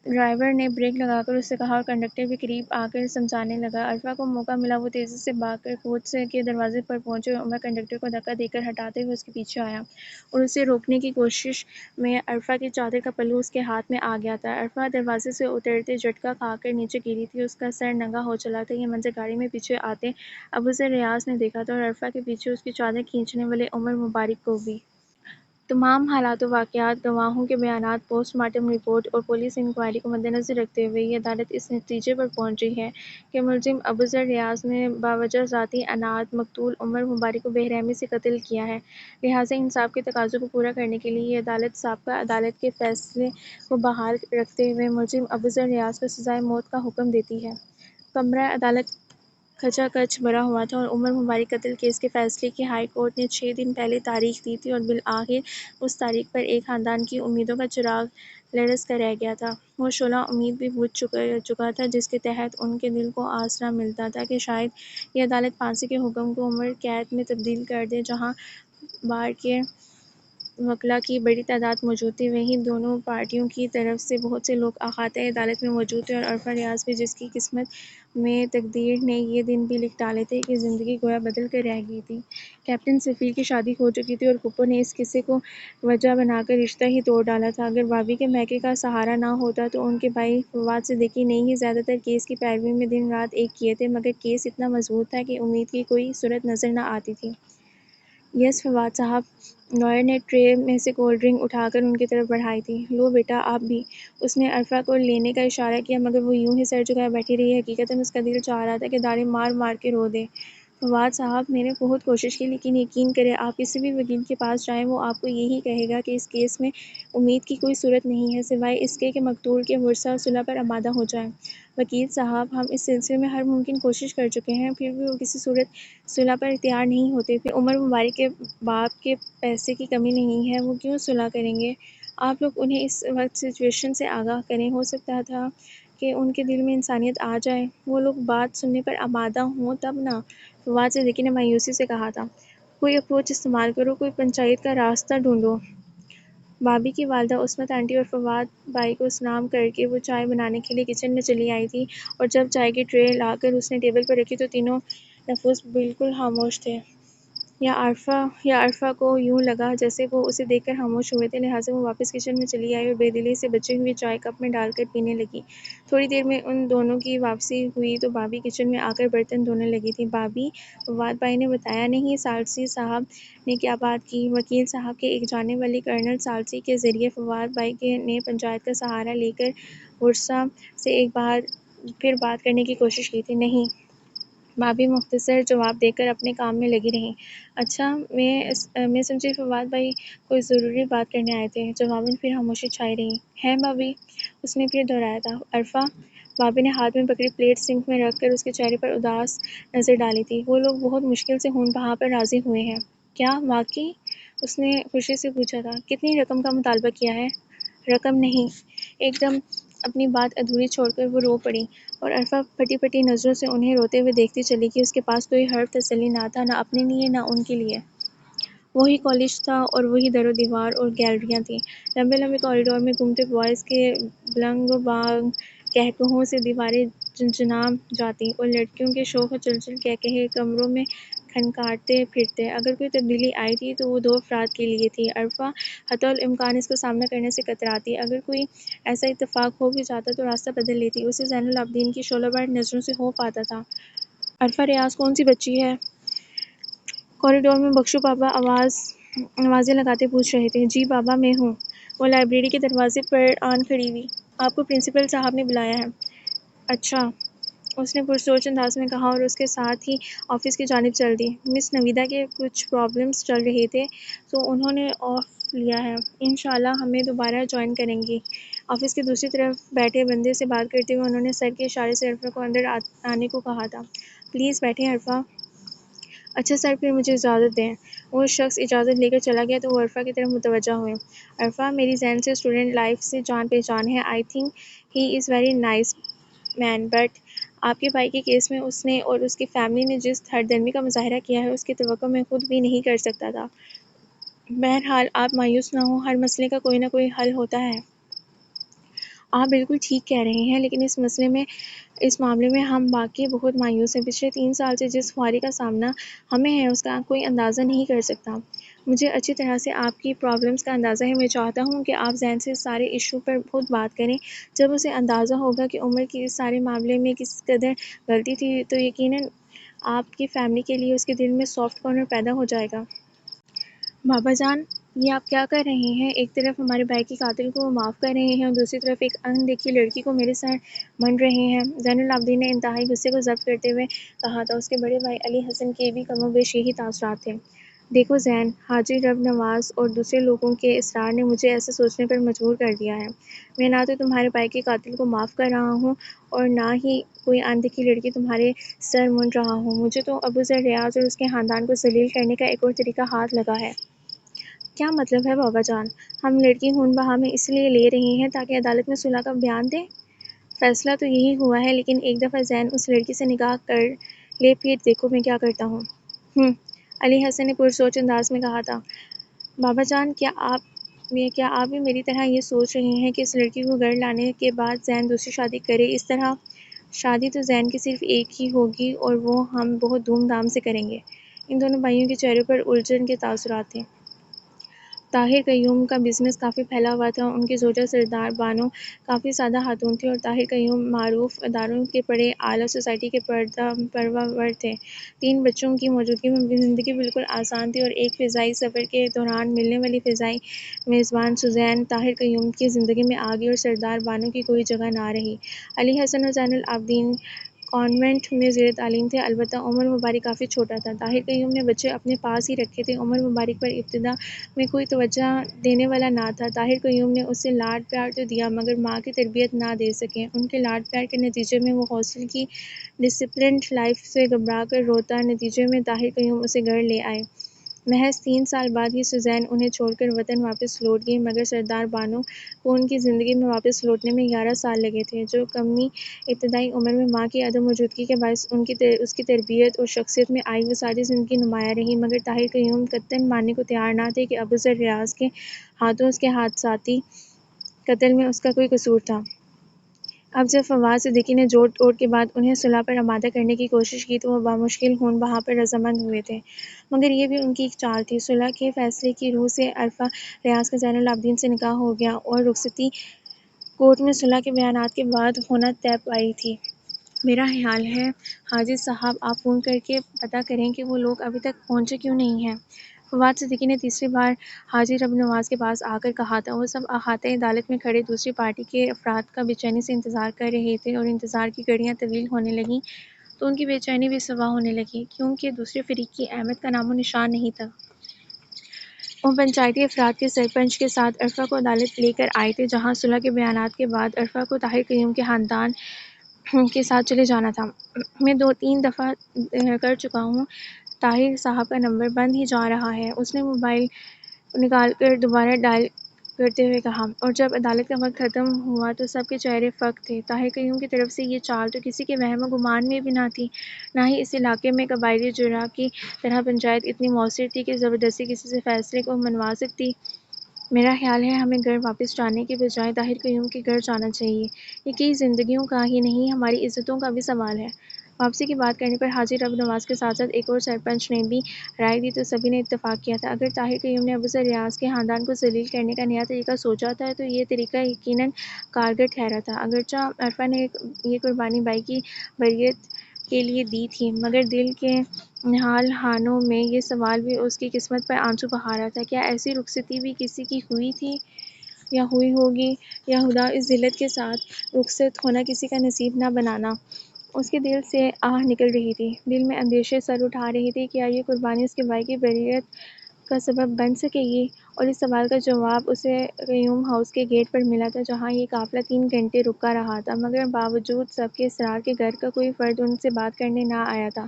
ڈرائیور نے بریک لگا کر اس سے کہا اور کنڈکٹر بھی قریب آ کر سمجھانے لگا۔ عرفہ کو موقع ملا، وہ تیزی سے بھاگ کر کوچ کے دروازے پر پہنچی اور عمر کنڈکٹر کو دھکا دے کر ہٹاتے ہوئے اس کے پیچھے آیا، اور اسے روکنے کی کوشش میں عرفہ کی چادر کا پلو اس کے ہاتھ میں آ گیا تھا۔ عرفہ دروازے سے اترتے جھٹکا کھا کر نیچے گری تھی، اس کا سر ننگا ہو چلا تھا۔ یہ منظر گاڑی میں پیچھے آتے ابوذر ریاض نے دیکھا تھا، اور عرفہ کے پیچھے اس کی چادر کھینچنے والے عمر مبارک کو بھی۔ تمام حالات و واقعات، گواہوں کے بیانات، پوسٹ مارٹم رپورٹ اور پولیس انکوائری کو مدنظر رکھتے ہوئے یہ عدالت اس نتیجے پر پہنچی ہے کہ ملزم ابوذر ریاض نے باوجہ ذاتی عناد مقتول عمر مبارک کو بے رحمی سے قتل کیا ہے۔ لہٰذا انصاف کے تقاضوں کو پورا کرنے کے لیے یہ عدالت سابقہ عدالت کے فیصلے کو بحال رکھتے ہوئے ملزم ابوذر ریاض کو سزائے موت کا حکم دیتی ہے۔ کمرہ عدالت کھچا کھچ بھرا ہوا تھا، اور عمر مبارک قتل کیس کے فیصلے کی ہائی کورٹ نے 6 دن پہلے تاریخ دی تھی، اور بالآخر اس تاریخ پر ایک خاندان کی امیدوں کا چراغ لرز کر رہ گیا تھا۔ وہ شعلہ امید بھی بجھ چکا تھا جس کے تحت ان کے دل کو آسرا ملتا تھا کہ شاید یہ عدالت پھانسی کے حکم کو عمر قید میں تبدیل کر دے۔ جہاں بار کے وکلاء کی بڑی تعداد موجود تھی، وہیں دونوں پارٹیوں کی طرف سے بہت سے لوگ احاطۂ عدالت میں موجود تھے، اور عرفہ ریاض بھی، جس کی قسمت میں تقدیر نے یہ دن بھی لکھ ڈالے تھے کہ زندگی گویا بدل کر رہ گئی تھی۔ کیپٹن سفیر کی شادی ہو چکی تھی، اور پھپھو نے اس قصے کو وجہ بنا کر رشتہ ہی توڑ ڈالا تھا۔ اگر بھابھی کے میکے کا سہارا نہ ہوتا تو ان کے بھائی فواد صدیقی نے ہی زیادہ تر کیس کی پیروی میں دن رات ایک کیے تھے، مگر کیس اتنا مضبوط تھا کہ امید کی کوئی صورت نظر نہ آتی تھی۔ "یس فواد صاحب۔" لائر نے ٹرے میں سے کولڈ ڈرنک اٹھا کر ان کی طرف بڑھائی تھی۔ "لو بیٹا، آپ بھی۔" اس نے عرفہ کو لینے کا اشارہ کیا، مگر وہ یوں ہی سر جھکائے بیٹھی رہی۔ حقیقتاً اس کا دل چاہ رہا تھا کہ داڑھی مار مار کے رو دے۔ "فواد صاحب، میں نے بہت کوشش کی، لیکن یقین کریں آپ کسی بھی وکیل کے پاس جائیں وہ آپ کو یہی کہے گا کہ اس کیس میں امید کی کوئی صورت نہیں ہے، سوائے اس کے کہ مقتول کے ورثاء صلح پر آمادہ ہو جائیں۔ وکیل صاحب، ہم اس سلسلے میں ہر ممکن کوشش کر چکے ہیں، پھر بھی وہ کسی صورت صلح پر تیار نہیں ہوتے۔ پھر عمر مبارک کے باپ کے پیسے کی کمی نہیں ہے، وہ کیوں صلح کریں گے؟ آپ لوگ انہیں اس وقت سچویشن سے آگاہ کریں، ہو سکتا تھا کہ ان کے دل میں انسانیت آ جائے، وہ لوگ بات سننے پر آمادہ ہوں تب نا۔" فواد صدیقی نے مایوسی سے کہا تھا۔ "کوئی اپروچ استعمال کرو، کوئی پنچایت کا راستہ ڈھونڈو۔" بھابھی کی والدہ عصمت آنٹی اور فواد بھائی کو سلام کر کے وہ چائے بنانے کے لیے کچن میں چلی آئی تھی، اور جب چائے کی ٹرے لا کر اس نے ٹیبل پر رکھی تو تینوں نفوس بالکل خاموش تھے۔ یا عرفہ کو یوں لگا جیسے وہ اسے دیکھ کر خاموش ہوئے تھے، لہٰذا وہ واپس کچن میں چلی آئی اور بے دلی سے بچی ہوئی چائے کپ میں ڈال کر پینے لگی۔ تھوڑی دیر میں ان دونوں کی واپسی ہوئی تو بھابھی کچن میں آ کر برتن دھونے لگی تھی۔ "بھابھی، فواد بھائی نے بتایا نہیں ثالثی صاحب نے کیا بات کی؟" وکیل صاحب کے ایک جاننے والے کرنل ثالثی کے ذریعے فواد بھائی نے پنچایت کا سہارا لے کر ورثاء سے ایک بار پھر بات کرنے کی کوشش کی تھی۔ "نہیں۔" بھابھی مختصر جواب دے کر اپنے کام میں لگی رہیں۔ "اچھا، میں سمجھی فواد بھائی کوئی ضروری بات کرنے آئے تھے۔" جواباً پھر خاموشی چھائی رہی۔ "ہیں بھابھی؟" اس نے پھر دہرایا تھا۔ "عرفہ۔" بھابھی نے ہاتھ میں پکڑی پلیٹ سنک میں رکھ کر اس کے چہرے پر اداس نظر ڈالی تھی۔ "وہ لوگ بہت مشکل سے ہون بہا پر راضی ہوئے ہیں۔" "کیا واقعی؟" اس نے خوشی سے پوچھا تھا۔ "کتنی رقم کا مطالبہ کیا ہے؟" "رقم نہیں۔" ایک دم اپنی بات ادھوری چھوڑ کر وہ رو پڑی، اور عرفہ پھٹی پھٹی نظروں سے انہیں روتے ہوئے دیکھتی چلی گئی۔ اس کے پاس کوئی حرف تسلی نہ تھا، نہ اپنے لیے نہ ان کے لیے۔ وہی کالج تھا اور وہی در و دیوار اور گیلریاں تھیں۔ لمبے لمبے کوریڈور میں گھومتے بوائز کے بلنگ و بانگ قہقہوں سے دیواریں جنجنا جاتیں، اور لڑکیوں کے شوخ و چلچل قہقہے کمروں میں کھنکاتے پھرتے۔ اگر کوئی تبدیلی آئی تھی تو وہ 2 افراد کے لیے تھی۔ عرفہ حتی الامکان اس کا سامنا کرنے سے کتراتی۔ اگر کوئی ایسا اتفاق ہو بھی جاتا تو راستہ بدل لیتی، اسے زین العابدین کی شعلہ ور نظروں سے خوف آتا تھا۔ عرفہ ریاض کون سی بچی ہے؟ کوریڈور میں بخشو پاپا آوازیں لگاتے پوچھ رہے تھے۔ جی بابا میں ہوں۔ وہ لائبریری کے دروازے پر آن کھڑی ہوئی۔ آپ کو پرنسپل صاحب نے بلایا ہے۔ اچھا، اس نے پرسوچ انداز میں کہا اور اس کے ساتھ ہی آفس کی جانب چل دی۔ مس نویدا کے کچھ پرابلمز چل رہے تھے تو انہوں نے آف لیا ہے۔ انشاءاللہ ہمیں دوبارہ جوائن کریں گی۔ آفس کے دوسری طرف بیٹھے بندے سے بات کرتے ہوئے انہوں نے سر کے اشارے سے عرفہ کو اندر آنے کو کہا تھا۔ پلیز بیٹھیں عرفہ۔ اچھا سر، پھر مجھے اجازت دیں۔ وہ شخص اجازت لے کر چلا گیا تو وہ عرفہ کی طرف متوجہ ہوئے۔ عرفہ، میری زین سے اسٹوڈنٹ لائف سے جان پہچان ہے۔ I think he is very nice man, but آپ کے بھائی کے کیس میں اس نے اور اس کی فیملی نے جس ہردرمی کا مظاہرہ کیا ہے اس کی توقع میں خود بھی نہیں کر سکتا تھا۔ بہرحال آپ مایوس نہ ہوں، ہر مسئلے کا کوئی نہ کوئی حل ہوتا ہے۔ آپ بالکل ٹھیک کہہ رہے ہیں، لیکن اس معاملے میں ہم واقعی بہت مایوس ہیں۔ پچھلے 3 سال سے جس خواری کا سامنا ہمیں ہے اس کا کوئی اندازہ نہیں کر سکتا۔ مجھے اچھی طرح سے آپ کی پرابلمز کا اندازہ ہے۔ میں چاہتا ہوں کہ آپ زین سے اس سارے ایشو پر خود بات کریں۔ جب اسے اندازہ ہوگا کہ عمر کی اس سارے معاملے میں کس قدر غلطی تھی تو یقیناً آپ کی فیملی کے لیے اس کے دل میں سافٹ کارنر پیدا ہو جائے گا۔ بابا جان، یہ آپ کیا کر رہے ہیں؟ ایک طرف ہمارے بھائی کے قاتل کو معاف کر رہے ہیں اور دوسری طرف ایک اندیکھی لڑکی کو میرے سر من رہے ہیں۔ زین العابدین نے انتہائی غصے کو ضبط کرتے ہوئے کہا تھا۔ اس کے بڑے بھائی علی حسن کے بھی کم و بیش یہی تاثرات تھے۔ دیکھو زین، حاجی رب نواز اور دوسرے لوگوں کے اصرار نے مجھے ایسا سوچنے پر مجبور کر دیا ہے۔ میں نہ تو تمہارے بھائی کے قاتل کو معاف کر رہا ہوں اور نہ ہی کوئی اندیکھی لڑکی تمہارے سر من رہا ہوں۔ مجھے تو ابو ذر ریاض اور اس کے خاندان کو ذلیل کرنے کا ایک اور طریقہ ہاتھ لگا ہے۔ کیا مطلب ہے بابا جان؟ ہم لڑکی خون بہا میں اس لیے لے رہے ہیں تاکہ عدالت میں صلح کا بیان دیں؟ فیصلہ تو یہی ہوا ہے، لیکن ایک دفعہ زین اس لڑکی سے نکاح کر لے پھر دیکھو میں کیا کرتا ہوں۔ علی حسن نے پرسوچ انداز میں کہا تھا۔ بابا جان، کیا آپ بھی میری طرح یہ سوچ رہے ہیں کہ اس لڑکی کو گھر لانے کے بعد زین دوسری شادی کرے؟ اس طرح شادی تو زین کی صرف ایک ہی ہوگی اور وہ ہم بہت دھوم دھام سے کریں گے۔ ان دونوں بھائیوں کے چہروں پر الجھن کے تاثرات تھے۔ طاہر قیوم کا بزنس کافی پھیلا ہوا تھا۔ ان کی زوجہ سردار بانو کافی سادہ خاتون تھی اور طاہر قیوم معروف اداروں کے پڑھے اعلیٰ سوسائٹی کے پروا ور تھے۔ 3 بچوں کی موجودگی میں ان کی زندگی بالکل آسان تھی اور ایک فضائی سفر کے دوران ملنے والی فضائی میزبان سوزین طاہر قیوم کی زندگی میں آ گئی اور سردار بانو کی کوئی جگہ نہ رہی۔ علی حسن اور زین العابدین کانوینٹ میں زیر تعلیم تھے، البتہ عمر مبارک کافی چھوٹا تھا۔ طاہر قیوم نے بچے اپنے پاس ہی رکھے تھے۔ عمر مبارک پر ابتدا میں کوئی توجہ دینے والا نہ تھا۔ طاہر قیوم نے اسے لاڈ پیار تو دیا مگر ماں کی تربیت نہ دے سکے۔ ان کے لاڈ پیار کے نتیجے میں وہ ہاسٹل کی ڈسپلنڈ لائف سے گھبرا کر روتا۔ نتیجے میں طاہر قیوم اسے گھر لے آئے۔ محض 3 سال بعد ہی سوزین انہیں چھوڑ کر وطن واپس لوٹ گئی، مگر سردار بانو کو ان کی زندگی میں واپس لوٹنے میں 11 سال لگے تھے۔ جو کمی ابتدائی عمر میں ماں کی عدم موجودگی کے باعث اس کی تربیت اور شخصیت میں آئی وہ ساری زندگی نمایاں رہی، مگر طاہر قیوم قطعاً ماننے کو تیار نہ تھے کہ ابو ذر ریاض کے ہاتھوں اس کے حادثاتی قتل میں اس کا کوئی قصور تھا۔ اب جب فواد صدیقی نے جوڑ توڑ کے بعد انہیں صلح پر آمادہ کرنے کی کوشش کی تو وہ بامشکل خون بہا پر رضامند ہوئے تھے، مگر یہ بھی ان کی ایک چال تھی۔ صلح کے فیصلے کی روح سے عرفہ ریاض کا زین العابدین سے نکاح ہو گیا اور رخصتی کورٹ میں صلح کے بیانات کے بعد ہونا طے پائی تھی۔ میرا خیال ہے حاجی صاحب آپ فون کر کے پتہ کریں کہ وہ لوگ ابھی تک پہنچے کیوں نہیں ہیں۔ فواد صدیقی نے تیسری بار حاجی رب نواز کے پاس آ کر کہا تھا۔ وہ سب احاطۂ عدالت میں کھڑے دوسری پارٹی کے افراد کا بے چینی سے انتظار کر رہے تھے اور انتظار کی گھڑیاں طویل ہونے لگیں تو ان کی بے چینی بھی صفا ہونے لگی، کیونکہ دوسرے فریق کی احمد کا نام و نشان نہیں تھا۔ وہ پنچایتی افراد کے سرپنچ کے ساتھ عرفہ کو عدالت لے کر آئے تھے، جہاں صلح کے بیانات کے بعد عرفہ کو طاہر قیوم کے خاندان کے ساتھ چلے جانا تھا۔ میں 2-3 دفعہ کر چکا ہوں۔ طاہر صاحب کا نمبر بند ہی جا رہا ہے، اس نے موبائل نکال کر دوبارہ ڈائل کرتے ہوئے کہا، اور جب عدالت کا وقت ختم ہوا تو سب کے چہرے فک تھے۔ طاہر قیوم کی طرف سے یہ چال تو کسی کے وہم و گمان میں بھی نہ تھی، نہ ہی اس علاقے میں قبائلی جرح کی طرح پنچایت اتنی مؤثر تھی کہ زبردستی کسی سے فیصلے کو منوا سکتی۔ میرا خیال ہے ہمیں گھر واپس جانے کے بجائے طاہر قیوم کے گھر جانا چاہیے۔ یہ کئی زندگیوں کا ہی نہیں ہماری عزتوں کا بھی سوال ہے۔ واپسی کی بات کرنے پر حاجی رب نواز کے ساتھ ساتھ ایک اور سرپنچ نے بھی رائے دی تو سبھی نے اتفاق کیا تھا۔ اگر طاہر قیوم نے ابوذر ریاض کے خاندان کو ذلیل کرنے کا نیا طریقہ سوچا تھا تو یہ طریقہ یقیناً کارگر ٹھہرا تھا۔ اگرچہ عرفہ نے یہ قربانی بائی کی بریت کے لیے دی تھی، مگر دل کے نہال خانوں میں یہ سوال بھی اس کی قسمت پر آنسو بہا رہا تھا، کیا ایسی رخصتی بھی کسی کی ہوئی تھی یا ہوئی ہوگی، یا خدا اس ذلت کے ساتھ رخصت ہونا کسی کا نصیب نہ بنانا۔ اس کے دل سے آہ نکل رہی تھی، دل میں اندیشے سر اٹھا رہے تھے، کیا یہ قربانی اس کے بھائی کی بریت کا سبب بن سکے گی؟ اور اس سوال کا جواب اسے قیوم ہاؤس کے گیٹ پر ملا تھا، جہاں یہ قافلہ 3 گھنٹے رکا رہا تھا، مگر باوجود سب کے اصرار کے گھر کا کوئی فرد ان سے بات کرنے نہ آیا تھا۔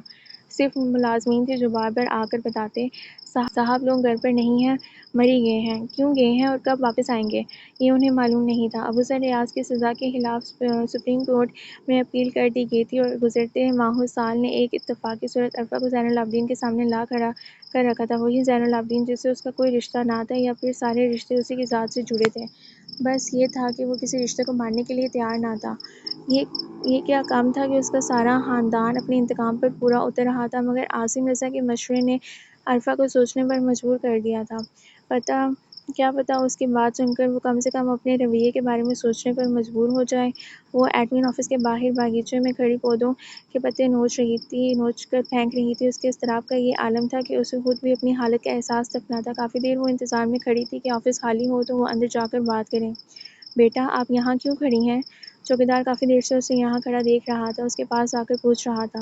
صرف ملازمین تھے جو بار بار آ کر بتاتے، صاحب لوگ گھر پر نہیں ہیں، مری گئے ہیں، کیوں گئے ہیں اور کب واپس آئیں گے، یہ انہیں معلوم نہیں تھا۔ ابوذر ریاض کی سزا کے خلاف سپریم کورٹ میں اپیل کر دی گئی تھی اور گزرتے ماہوں سال نے ایک اتفاق کی صورت عرفہ کو زین العابدین کے سامنے لا کھڑا کر رکھا تھا، وہی زین العابدین جس سے اس کا کوئی رشتہ نہ تھا یا پھر سارے رشتے اسی کی ذات سے جڑے تھے، بس یہ تھا کہ وہ کسی رشتے کو ماننے کے لیے تیار نہ تھا۔ یہ کیا کام تھا کہ اس کا سارا خاندان اپنے انتقام پر پورا اتر رہا تھا، مگر عاصم رضا کے مشورے نے عرفہ کو سوچنے پر مجبور کر دیا تھا۔ کیا پتہ اس کی بات سن کر وہ کم سے کم اپنے رویے کے بارے میں سوچنے پر مجبور ہو جائے۔ وہ ایڈمن آفس کے باہر باغیچے میں کھڑی پودوں کے پتے نوچ کر پھینک رہی تھی۔ اس کے اضطراب کا یہ عالم تھا کہ اسے خود بھی اپنی حالت کا احساس تک نہ تھا۔ کافی دیر وہ انتظار میں کھڑی تھی کہ آفس خالی ہو تو وہ اندر جا کر بات کرے۔ بیٹا، آپ یہاں کیوں کھڑی ہیں؟ چوکیدار کافی دیر سے اسے یہاں کھڑا دیکھ رہا تھا، اس کے پاس آ کر پوچھ رہا تھا۔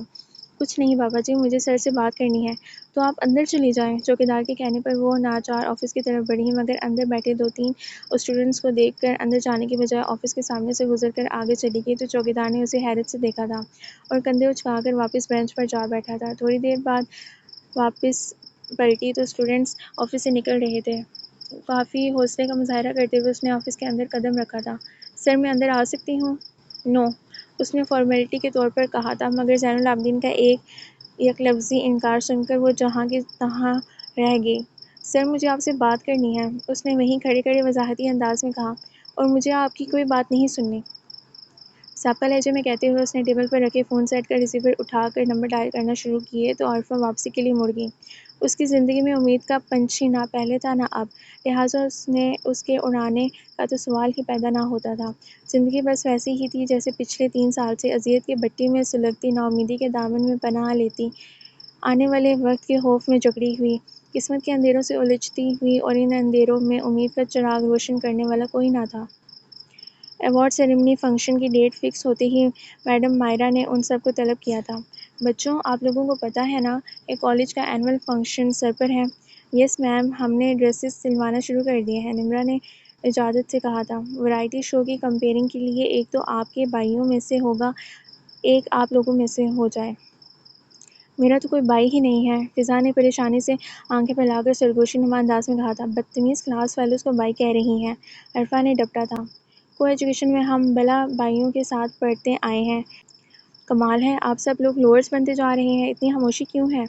کچھ نہیں بابا جی، مجھے سر سے بات کرنی ہے۔ تو آپ اندر چلی جائیں۔ چوکیدار کے کہنے پر وہ ناچار آفس کی طرف بڑھی، مگر اندر بیٹھے 2-3 اسٹوڈنٹس کو دیکھ کر اندر جانے کی بجائے آفس کے سامنے سے گزر کر آگے چلی گئی تو چوکیدار نے اسے حیرت سے دیکھا تھا اور کندھے اچکا کر واپس بینچ پر جا بیٹھا تھا۔ تھوڑی دیر بعد واپس پلٹی تو اسٹوڈنٹس آفس سے نکل رہے تھے۔ کافی حوصلے کا مظاہرہ کرتے ہوئے اس نے آفس کے اندر قدم رکھا تھا۔ سر، میں اندر آ سکتی ہوں؟ نو، اس نے فارمیلٹی کے طور پر کہا تھا، مگر زین العابدین کا یک لفظی انکار سن کر وہ جہاں کی تہاں رہ گئی۔ سر، مجھے آپ سے بات کرنی ہے، اس نے وہیں کھڑے کھڑے وضاحتی انداز میں کہا، اور مجھے آپ کی کوئی بات نہیں سننی۔ سابقہ لہجے میں کہتے ہوئے اس نے ٹیبل پر رکھے فون سیٹ کا ریسیور اٹھا کر نمبر ڈائل کرنا شروع کیے تو عرفہ واپسی کے لیے مڑ گئی۔ اس کی زندگی میں امید کا پنچھی نہ پہلے تھا نہ اب، لہٰذا اس کے اڑانے کا تو سوال ہی پیدا نہ ہوتا تھا۔ زندگی بس ویسی ہی تھی جیسے پچھلے 3 سال سے اذیت کی بھٹی میں سلگتی، ناامیدی کے دامن میں پناہ لیتی، آنے والے وقت کے خوف میں جکڑی ہوئی، قسمت کے اندھیروں سے الجھتی ہوئی، اور ان اندھیروں میں امید کا چراغ روشن کرنے والا کوئی نہ تھا۔ ایوارڈ سیریمنی فنکشن کی ڈیٹ فکس ہوتے ہی میڈم مائرہ نے ان سب کو طلب کیا تھا۔ بچوں، آپ لوگوں کو پتہ ہے نا کہ کالج کا اینول فنکشن سر پر ہے؟ یس میم، ہم نے ڈریسز سلوانا شروع کر دیے ہیں، نمرا نے اجازت سے کہا تھا۔ ورائٹی شو کی کمپیئرنگ کے لیے ایک تو آپ کے بھائیوں میں سے ہوگا، ایک آپ لوگوں میں سے ہو جائے۔ میرا تو کوئی بھائی ہی نہیں ہے، فضا نے پریشانی سے آنکھیں پھیلا کر سرگوشی نما انداز میں کہا تھا۔ بدتمیز، کلاس فیلوز کو بھائی کہہ رہی ہیں، عرفہ نے ڈپٹا تھا۔ کو ایجوکیشن میں ہم بلا بھائیوں کے ساتھ پڑھتے آئے ہیں، کمال ہے آپ سب لوگ لوئرس بنتے جا رہے ہیں، اتنی خاموشی کیوں ہے؟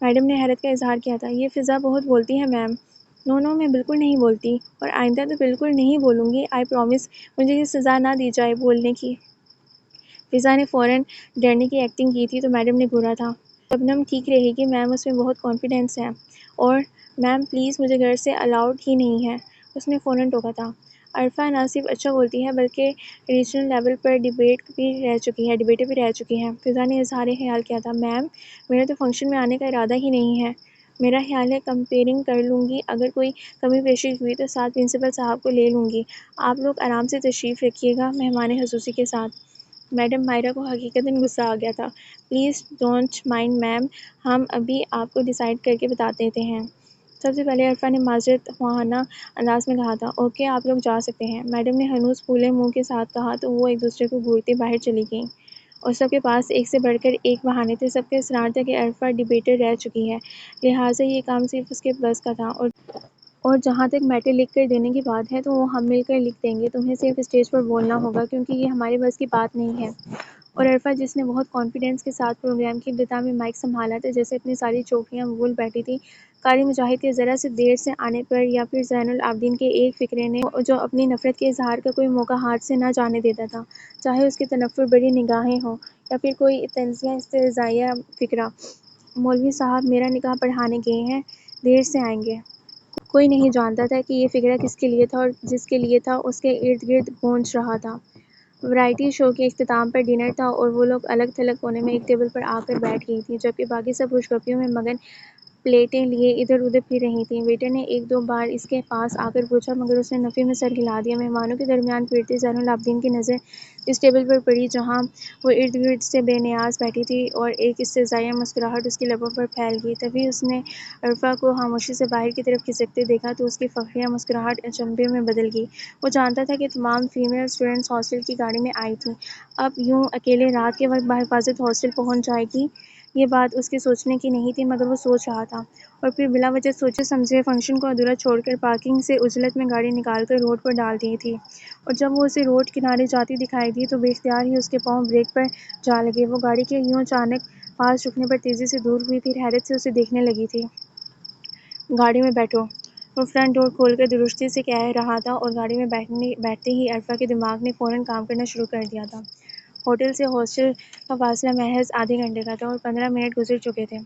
میڈم نے حیرت کا اظہار کیا تھا۔ یہ فضا بہت بولتی ہے میم۔ نو، میں بالکل نہیں بولتی، اور آئندہ تو بالکل نہیں بولوں گی، آئی پرامس، مجھے یہ سزا نہ دی جائے بولنے کی۔ فضا نے فوراً ڈرنے کی ایکٹنگ کی تھی تو میڈم نے گھورا تھا۔ شبنم ٹھیک رہے گی میم، اس میں بہت کانفیڈنس ہے، اور میم پلیز مجھے گھر سے الاؤڈ ہی نہیں ہے، اس نے فوراً ٹوکا تھا۔ عرفہ نہ صرف اچھا بولتی ہے بلکہ ریجنل لیول پر ڈبیٹر بھی رہ چکی ہے۔ فضا نے اظہار خیال کیا تھا۔ میم، میرا تو فنکشن میں آنے کا ارادہ ہی نہیں ہے، میرا خیال ہے کمپیئرنگ کر لوں گی، اگر کوئی کمی بیشی ہوئی تو ساتھ پرنسپل صاحب کو لے لوں گی، آپ لوگ آرام سے تشریف رکھیے گا، مہمان خصوصی کے ساتھ۔ میڈم مائرہ کو حقیقتاً غصہ آ گیا تھا۔ پلیز ڈونٹ مائنڈ میم، ہم ابھی آپ کو ڈیسائیڈ کر کے بتا دیتے ہیں۔ سب سے پہلے عرفہ نے معذرت خواہانہ انداز میں کہا تھا۔ اوکے، آپ لوگ جا سکتے ہیں، میڈم نے ہنوز پھولے منہ کے ساتھ کہا تو وہ ایک دوسرے کو گھورتے باہر چلی گئیں، اور سب کے پاس ایک سے بڑھ کر ایک بہانے تھے۔ سب کا اصرار تھا کہ عرفہ ڈبیٹر رہ چکی ہے، لہٰذا یہ کام صرف اس کے بس کا تھا، اور جہاں تک میٹر لکھ کر دینے کی بات ہے تو وہ ہم مل کر لکھ دیں گے، تمہیں صرف اسٹیج پر بولنا ہوگا کیونکہ یہ ہمارے بس کی بات نہیں ہے۔ اور عرفہ، جس نے بہت کانفیڈنس کے ساتھ پروگرام کی ابتدا میں مائک سنبھالا تھا، جیسے اپنی ساری چوکیاں بھول بیٹھی تھی، قاری مجاہد کے ذرا سے دیر سے آنے پر یا پھر زین العابدین کے ایک فقرے نے جو اپنی نفرت کے اظہار کا کوئی موقع ہاتھ سے نہ جانے دیتا تھا، چاہے اس کے تنفر بڑی نگاہیں ہوں یا پھر کوئی طنزیہ استہزائیہ فقرہ۔ مولوی صاحب میرا نکاح پڑھانے گئے ہیں، دیر سے آئیں گے۔ کوئی نہیں جانتا تھا کہ یہ فقرہ کس کے لیے تھا، اور جس کے لیے تھا اس کے ارد گرد گونج رہا تھا۔ ورائٹی شو کے اختتام پر ڈنر تھا اور وہ لوگ الگ تھلگ کونے میں ایک ٹیبل پر آ کر بیٹھ گئی تھیں، جبکہ باقی سب خوش گپیوں میں مگن پلیٹیں لیے ادھر ادھر پھر رہی تھیں۔ ویٹر نے ایک دو بار اس کے پاس آ کر پوچھا، مگر اس نے نفی میں سر ہلا دیا۔ مہمانوں کے درمیان پھرتے زین العابدین کی نظر اس ٹیبل پر پڑی جہاں وہ ارد گرد سے بے نیاز بیٹھی تھی، اور ایک استہزائیہ مسکراہٹ اس کے لبوں پر پھیل گئی۔ تبھی اس نے عرفہ کو خاموشی سے باہر کی طرف کھسکتے دیکھا تو اس کی فخریہ مسکراہٹ اچنبھے میں بدل گئی۔ وہ جانتا تھا کہ تمام فیمیل اسٹوڈنٹس ہاسٹل کی گاڑی میں آئی تھیں، اب یوں اکیلے رات کے وقت بحفاظت ہاسٹل پہنچ جائے گی، یہ بات اس کے سوچنے کی نہیں تھی، مگر وہ سوچ رہا تھا، اور پھر بلا وجہ سوچے سمجھے فنکشن کو ادھورا چھوڑ کر پارکنگ سے عجلت میں گاڑی نکال کر روڈ پر ڈال دی تھی، اور جب وہ اسے روڈ کنارے جاتی دکھائی دی تو بے اختیار ہی اس کے پاؤں بریک پر جا لگے۔ وہ گاڑی کے یوں اچانک پاس رکنے پر تیزی سے دور ہوئی، پھر حیرت سے اسے دیکھنے لگی تھی۔ گاڑی میں بیٹھو، وہ فرنٹ ڈور کھول کر درستی سے کہہ رہا تھا، اور گاڑی میں بیٹھتے ہی عرفہ کے دماغ نے فوراً کام کرنا شروع کر دیا تھا۔ ہوٹل سے ہاسٹل کا فاصلہ محض آدھے گھنٹے کا تھا، اور 15 منٹ گزر چکے تھے۔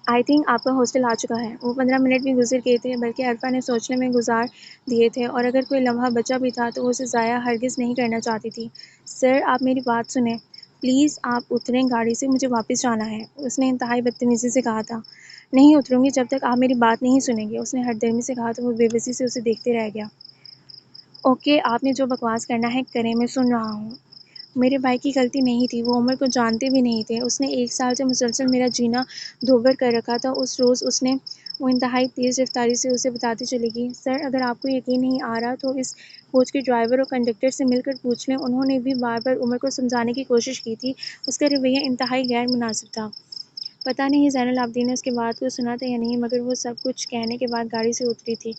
آئی تھنک آپ کا ہاسٹل آ چکا ہے۔ وہ 15 منٹ بھی گزر گئے تھے، بلکہ عرفہ نے سوچنے میں گزار دیے تھے، اور اگر کوئی لمحہ بچا بھی تھا تو وہ اسے ضائع ہرگز نہیں کرنا چاہتی تھی۔ سر آپ میری بات سنیں، پلیز آپ اتریں گاڑی سے، مجھے واپس جانا ہے، اس نے انتہائی بدتمیزی سے کہا تھا۔ نہیں اتروں گی جب تک آپ میری بات نہیں سنیں گے، اس نے ہٹ درمی سے کہا تو وہ بے بسی سے اسے دیکھتے رہ گیا۔ اوکے آپ نے جو بکواس کرنا ہے کریں، میں سن رہا ہوں۔ میرے بھائی کی غلطی نہیں تھی، وہ عمر کو جانتے بھی نہیں تھے، اس نے 1 سال سے مسلسل میرا جینا دوبر کر رکھا تھا۔ اس روز اس نے، وہ انتہائی تیز رفتاری سے اسے بتاتی چلی گئی۔ سر اگر آپ کو یقین نہیں آ رہا تو اس کوچ کے ڈرائیور اور کنڈکٹر سے مل کر پوچھ لیں، انہوں نے بھی بار بار عمر کو سمجھانے کی کوشش کی تھی، اس کا رویہ انتہائی غیر مناسب تھا۔ پتہ نہیں زین العابدین نے اس کی بات کو سنا تھا یا نہیں، مگر وہ سب کچھ کہنے کے بعد گاڑی سے اتری تھی،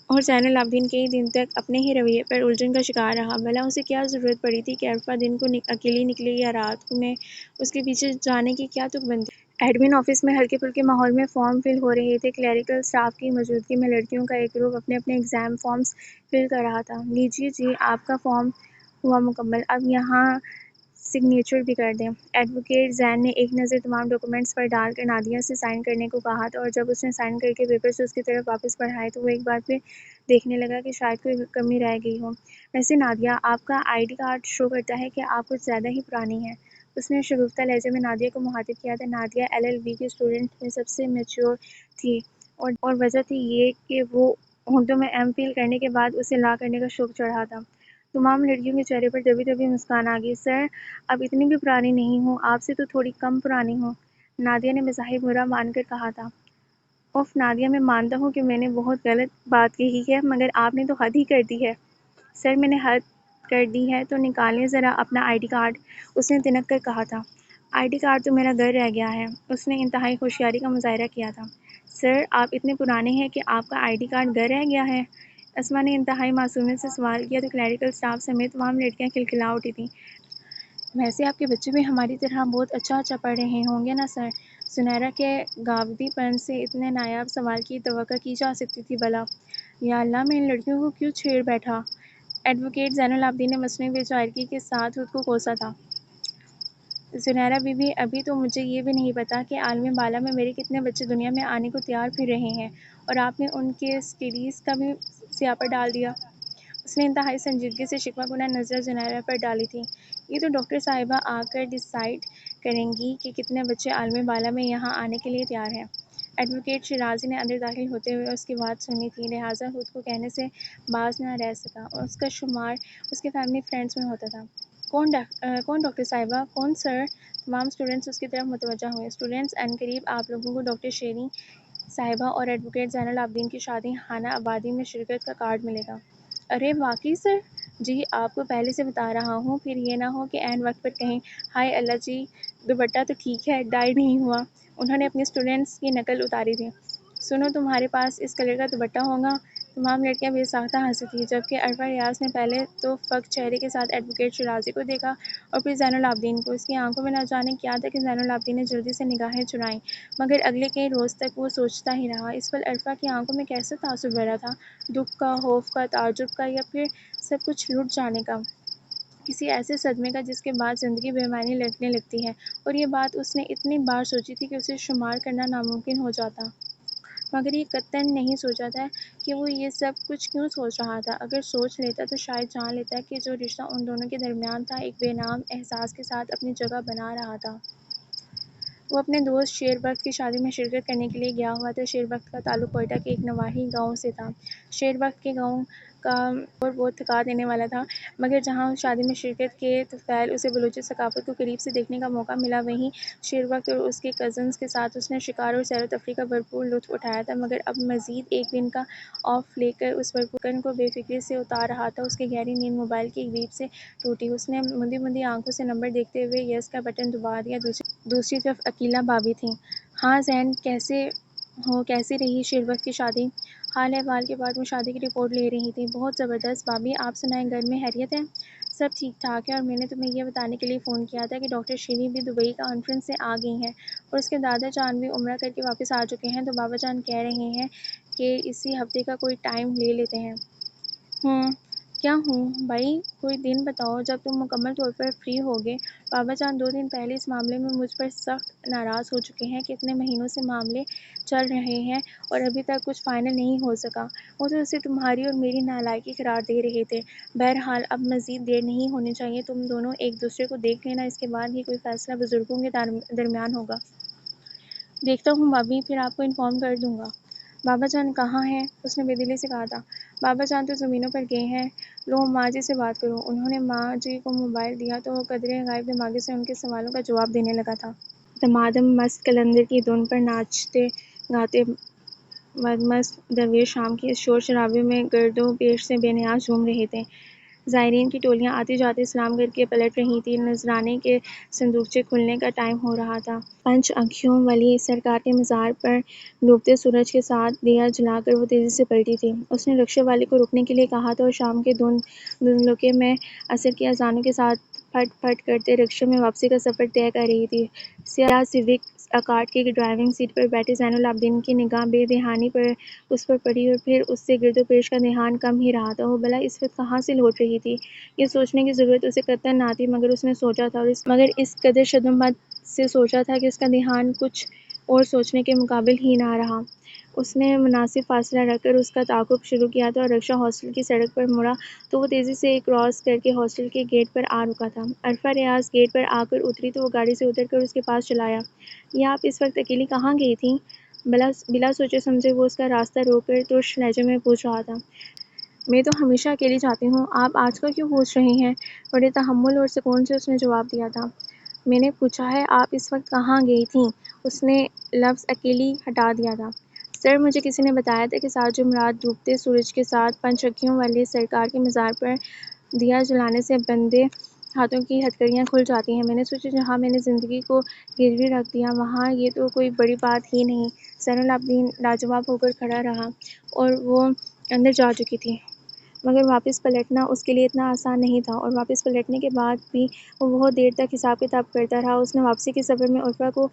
اور زین العابدین کئی دن تک اپنے ہی رویے پر الجھن کا شکار رہا۔ بھلا اسے کیا ضرورت پڑی تھی کہ عرفہ دن کو اکیلی نکلے یا رات میں اس کے پیچھے جانے کی کیا تک بنتی؟ ایڈمن آفس میں ہلکے پھلکے ماحول میں فارم فل ہو رہے تھے۔ کلیریکل اسٹاف کی موجودگی میں لڑکیوں کا ایک گروپ اپنے اپنے ایگزام فارمز فل کر رہا تھا۔ لیجیے جی آپ کا فارم ہوا مکمل، اب یہاں سگنیچر بھی کر دیں۔ ایڈوکیٹ زین نے ایک نظر تمام ڈاکومنٹس پر ڈال کر نادیہ سے سائن کرنے کو کہا تھا، اور جب اس نے سائن کر کے پیپرز اس کی طرف واپس بڑھائے تو وہ ایک بار پھر دیکھنے لگا کہ شاید کوئی کمی رہ گئی ہو۔ ویسے نادیہ آپ کا ID کارڈ شو کرتا ہے کہ آپ کچھ زیادہ ہی پرانی ہیں، اس نے شگفتہ لہجے میں نادیہ کو مخاطب کیا تھا۔ نادیہ LLB کی اسٹوڈنٹ میں سب سے میچور تھی، اور وجہ تھی یہ کہ وہ ہونٹوں میں M Phil کرنے کے بعد اسے لا کرنے کا شوق چڑھا تھا۔ تمام لڑکیوں کے چہرے پر دبی دبی مسکان آ گئی۔ سر اب اتنی بھی پرانی نہیں ہوں، آپ سے تو تھوڑی کم پرانی ہوں، نادیہ نے بظاہر برا مان کر کہا تھا۔ اف نادیہ میں مانتا ہوں کہ میں نے بہت غلط بات کہی ہے، مگر آپ نے تو حد ہی کر دی ہے۔ سر میں نے حد کر دی ہے تو نکالیں ذرا اپنا ID کارڈ، اس نے تنک کر کہا تھا۔ ID کارڈ تو میرا گھر رہ گیا ہے، اس نے انتہائی ہوشیاری کا مظاہرہ کیا تھا۔ سر آپ اتنے پرانے ہیں کہ آپ کا ID کارڈ گھر رہ گیا ہے؟ اسما نے انتہائی معصومیت سے سوال کیا تو کلیریکل اسٹاف سمیت تمام لڑکیاں کھلکھلا اٹھی تھیں۔ ویسے آپ کے بچے بھی ہماری طرح بہت اچھا پڑھ رہے ہوں گے نا سر؟ سنیرا کے گاودی پن سے اتنے نایاب سوال کی توقع کی جا سکتی تھی بھلا؟ یا اللہ میں ان لڑکیوں کو کیوں چھیڑ بیٹھا؟ ایڈوکیٹ زین العابدین نے مصنوعی بے چارگی کے ساتھ خود کو کوسا تھا۔ سنیرا بی بی ابھی تو مجھے یہ بھی نہیں پتا کہ عالم بالا میں میرے کتنے بچے دنیا میں آنے کو تیار پھر رہے ہیں، اور آپ نے ان کے اسٹڈیز کا بھی سیاپا ڈال دیا۔ اس نے انتہائی سنجیدگی سے شکوہ کنہ نظر سنیرا پر ڈالی تھی۔ یہ تو ڈاکٹر صاحبہ آ کر ڈیسائیڈ کریں گی کہ کتنے بچے عالم بالا میں یہاں آنے کے لیے تیار ہیں۔ ایڈوکیٹ شیرازی نے اندر داخل ہوتے ہوئے اس کی بات سنی تھی، لہٰذا خود کو کہنے سے باز نہ رہ سکا، اور اس کا شمار اس کے فیملی فرینڈز میں ہوتا تھا۔ کون ڈاکٹر صاحبہ؟ کون سر؟ تمام اسٹوڈنٹس اس کی طرف متوجہ ہوئے۔ اسٹوڈنٹس عنقریب آپ لوگوں کو ڈاکٹر شیریں صاحبہ اور ایڈوکیٹ زین العابدین کی شادی خانہ آبادی میں شرکت کا کارڈ ملے گا۔ ارے واقعی سر؟ جی آپ کو پہلے سے بتا رہا ہوں، پھر یہ نہ ہو کہ عین وقت پر کہیں ہائے اللہ جی دوپٹہ تو ٹھیک ہے ڈائی نہیں ہوا۔ انہوں نے اپنی اسٹوڈنٹس کی نقل اتاری تھی۔ سنو تمہارے پاس اس کلر کا دوپٹہ ہوگا؟ تمام لڑکیاں بے ساختہ ہنسی تھیں، جبکہ عرفہ ریاض نے پہلے تو فک چہرے کے ساتھ ایڈوکیٹ شیرازی کو دیکھا اور پھر زین العابدین کو۔ اس کی آنکھوں میں نہ جانے کیا تھا کہ زین العابدین نے جلدی سے نگاہیں چرائیں، مگر اگلے کئی روز تک وہ سوچتا ہی رہا، اس پل عرفہ کی آنکھوں میں کیسا تاثر بھرا تھا، دکھ کا، خوف کا، تعجب کا، یا پھر سب کچھ لٹ جانے کا؟ کسی ایسے صدمے کا جس کے بعد زندگی بے معنی لگنے لگتی ہے، اور یہ بات اس نے اتنی بار سوچی تھی کہ اسے شمار کرنا ناممکن ہو جاتا، مگر یہ قطعاً نہیں سوچا تھا کہ وہ یہ سب کچھ کیوں سوچ رہا تھا۔ اگر سوچ لیتا تو شاید جان لیتا کہ جو رشتہ ان دونوں کے درمیان تھا ایک بے نام احساس کے ساتھ اپنی جگہ بنا رہا تھا۔ وہ اپنے دوست شیر بخت کی شادی میں شرکت کرنے کے لیے گیا ہوا تھا۔ شیر بخت کا تعلق کوئٹہ کے ایک نواحی گاؤں سے تھا۔ شیر بخت کے گاؤں کا اور بہت تھکا دینے والا تھا، مگر جہاں شادی میں شرکت کے طفیل اسے بلوچی ثقافت کو قریب سے دیکھنے کا موقع ملا، وہیں شیر بخت اور اس کے کزنز کے ساتھ اس نے شکار اور سیر و تفریح کا بھرپور لطف اٹھایا تھا۔ مگر اب مزید ایک دن کا آف لے کر اس بھرپور ویکینڈ کو بے فکری سے اتار رہا تھا۔ اس کی گہری نیند موبائل کی ایک بیپ سے ٹوٹی۔ اس نے مندی مندی آنکھوں سے نمبر دیکھتے ہوئے یس کا بٹن دبا دیا۔ دوسری طرف عقیلہ بھابھی تھیں۔ ہاں زین، کیسے ہو؟ کیسی رہی شیر بخت کی شادی؟ حال احوال کے بعد وہ شادی کی رپورٹ لے رہی تھی۔ بہت زبردست بھابھی، آپ سنائیں، گھر میں خیریت ہے؟ سب ٹھیک ٹھاک ہے، اور میں نے تمہیں یہ بتانے کے لیے فون کیا تھا کہ ڈاکٹر شیریں بھی دبئی کانفرنس سے آ گئی ہیں، اور اس کے دادا جان بھی عمرہ کر کے واپس آ چکے ہیں، تو بابا جان کہہ رہے ہیں کہ اسی ہفتے کا کوئی ٹائم لے لیتے ہیں۔ کیا بھائی، کوئی دن بتاؤ جب تم مکمل طور پر فری ہوگے۔ بابا جان 2 دن پہلے اس معاملے میں مجھ پر سخت ناراض ہو چکے ہیں کہ اتنے مہینوں سے معاملے چل رہے ہیں اور ابھی تک کچھ فائنل نہیں ہو سکا۔ وہ تو اسے تمہاری اور میری نالائکی قرار دے رہے تھے۔ بہرحال اب مزید دیر نہیں ہونی چاہیے، تم دونوں ایک دوسرے کو دیکھ لینا، اس کے بعد ہی کوئی فیصلہ بزرگوں کے درمیان ہوگا۔ دیکھتا ہوں بھابھی، پھر آپ کو انفارم کر دوں گا۔ بابا جان کہاں ہیں؟ اس نے بے دلی سے کہا تھا۔ بابا جان تو زمینوں پر گئے ہیں۔ لو ماں جی سے بات کرو۔ انہوں نے ماں جی کو موبائل دیا تو وہ قدرے غائب دماغی سے ان کے سوالوں کا جواب دینے لگا تھا۔ دمادم مست قلندر کی دھن پر ناچتے گاتے مدمست درویش شام کی اس شور شرابے میں گرد و پیش سے بے نیاز جھوم رہے تھے۔ زائرین کی ٹولیاں آتے جاتے سلام کر کے پلٹ رہی تھیں۔ نذرانے کے صندوقچے کھلنے کا ٹائم ہو رہا تھا۔ 5 آنکھیوں والی سرکار کے مزار پر ڈوبتے سورج کے ساتھ دیا جلا کر وہ تیزی سے پلٹی تھی۔ اس نے رکشے والے کو رکنے کے لیے کہا تھا اور شام کے دھندلکے میں عصر کی اذانوں کے ساتھ پھٹ پھٹ کرتے رکشے میں واپسی کا سفر طے کر رہی تھی۔ سیاہ سیوک اکارٹ کی ڈرائیونگ سیٹ پر بیٹھے زین العابدین کی نگاہ بے دہانی اس پر پڑی اور پھر اس سے گرد و پیش کا دھیان کم ہی رہا تھا۔ وہ بھلا اس وقت کہاں سے لوٹ رہی تھی؟ یہ سوچنے کی ضرورت اسے قطعاً نہ تھی، مگر اس نے سوچا تھا، مگر اس قدر شدت سے سوچا تھا کہ اس کا دھیان کچھ اور سوچنے کے مقابل ہی نہ رہا۔ اس نے مناسب فاصلہ رکھ کر اس کا تعاقب شروع کیا تھا اور رکشہ ہاسٹل کی سڑک پر مڑا تو وہ تیزی سے کراس کر کے ہاسٹل کے گیٹ پر آ رکا تھا۔ عرفہ ریاض گیٹ پر آ کر اتری تو وہ گاڑی سے اتر کر اس کے پاس چلا آیا۔ یہ آپ اس وقت اکیلی کہاں گئی تھیں؟ بلا سوچے سمجھے وہ اس کا راستہ روک کر ترش لہجے میں پوچھ رہا تھا۔ میں تو ہمیشہ اکیلی جاتی ہوں، آپ آج کا کیوں پوچھ رہی ہیں؟ بڑے تحمل اور سکون سے اس نے جواب دیا تھا۔ میں نے پوچھا ہے آپ اس وقت کہاں گئی تھیں؟ اس نے لفظ اکیلی ہٹا دیا تھا۔ سر، مجھے کسی نے بتایا تھا کہ 7 جمعرات ڈوبتے سورج کے ساتھ 5 آنکھیوں والے سرکار کے مزار پر دیا جلانے سے بندے ہاتھوں کی ہتھکڑیاں کھل جاتی ہیں۔ میں نے سوچا جہاں میں نے زندگی کو گروی رکھ دیا وہاں یہ تو کوئی بڑی بات ہی نہیں۔ زین العابدین لاجواب ہو کر کھڑا رہا اور وہ اندر جا چکی تھی، مگر واپس پلٹنا اس کے لیے اتنا آسان نہیں تھا، اور واپس پلٹنے کے بعد بھی وہ بہت دیر تک حساب کتاب کرتا رہا۔ اس نے واپسی کے سفر میں عرفہ کو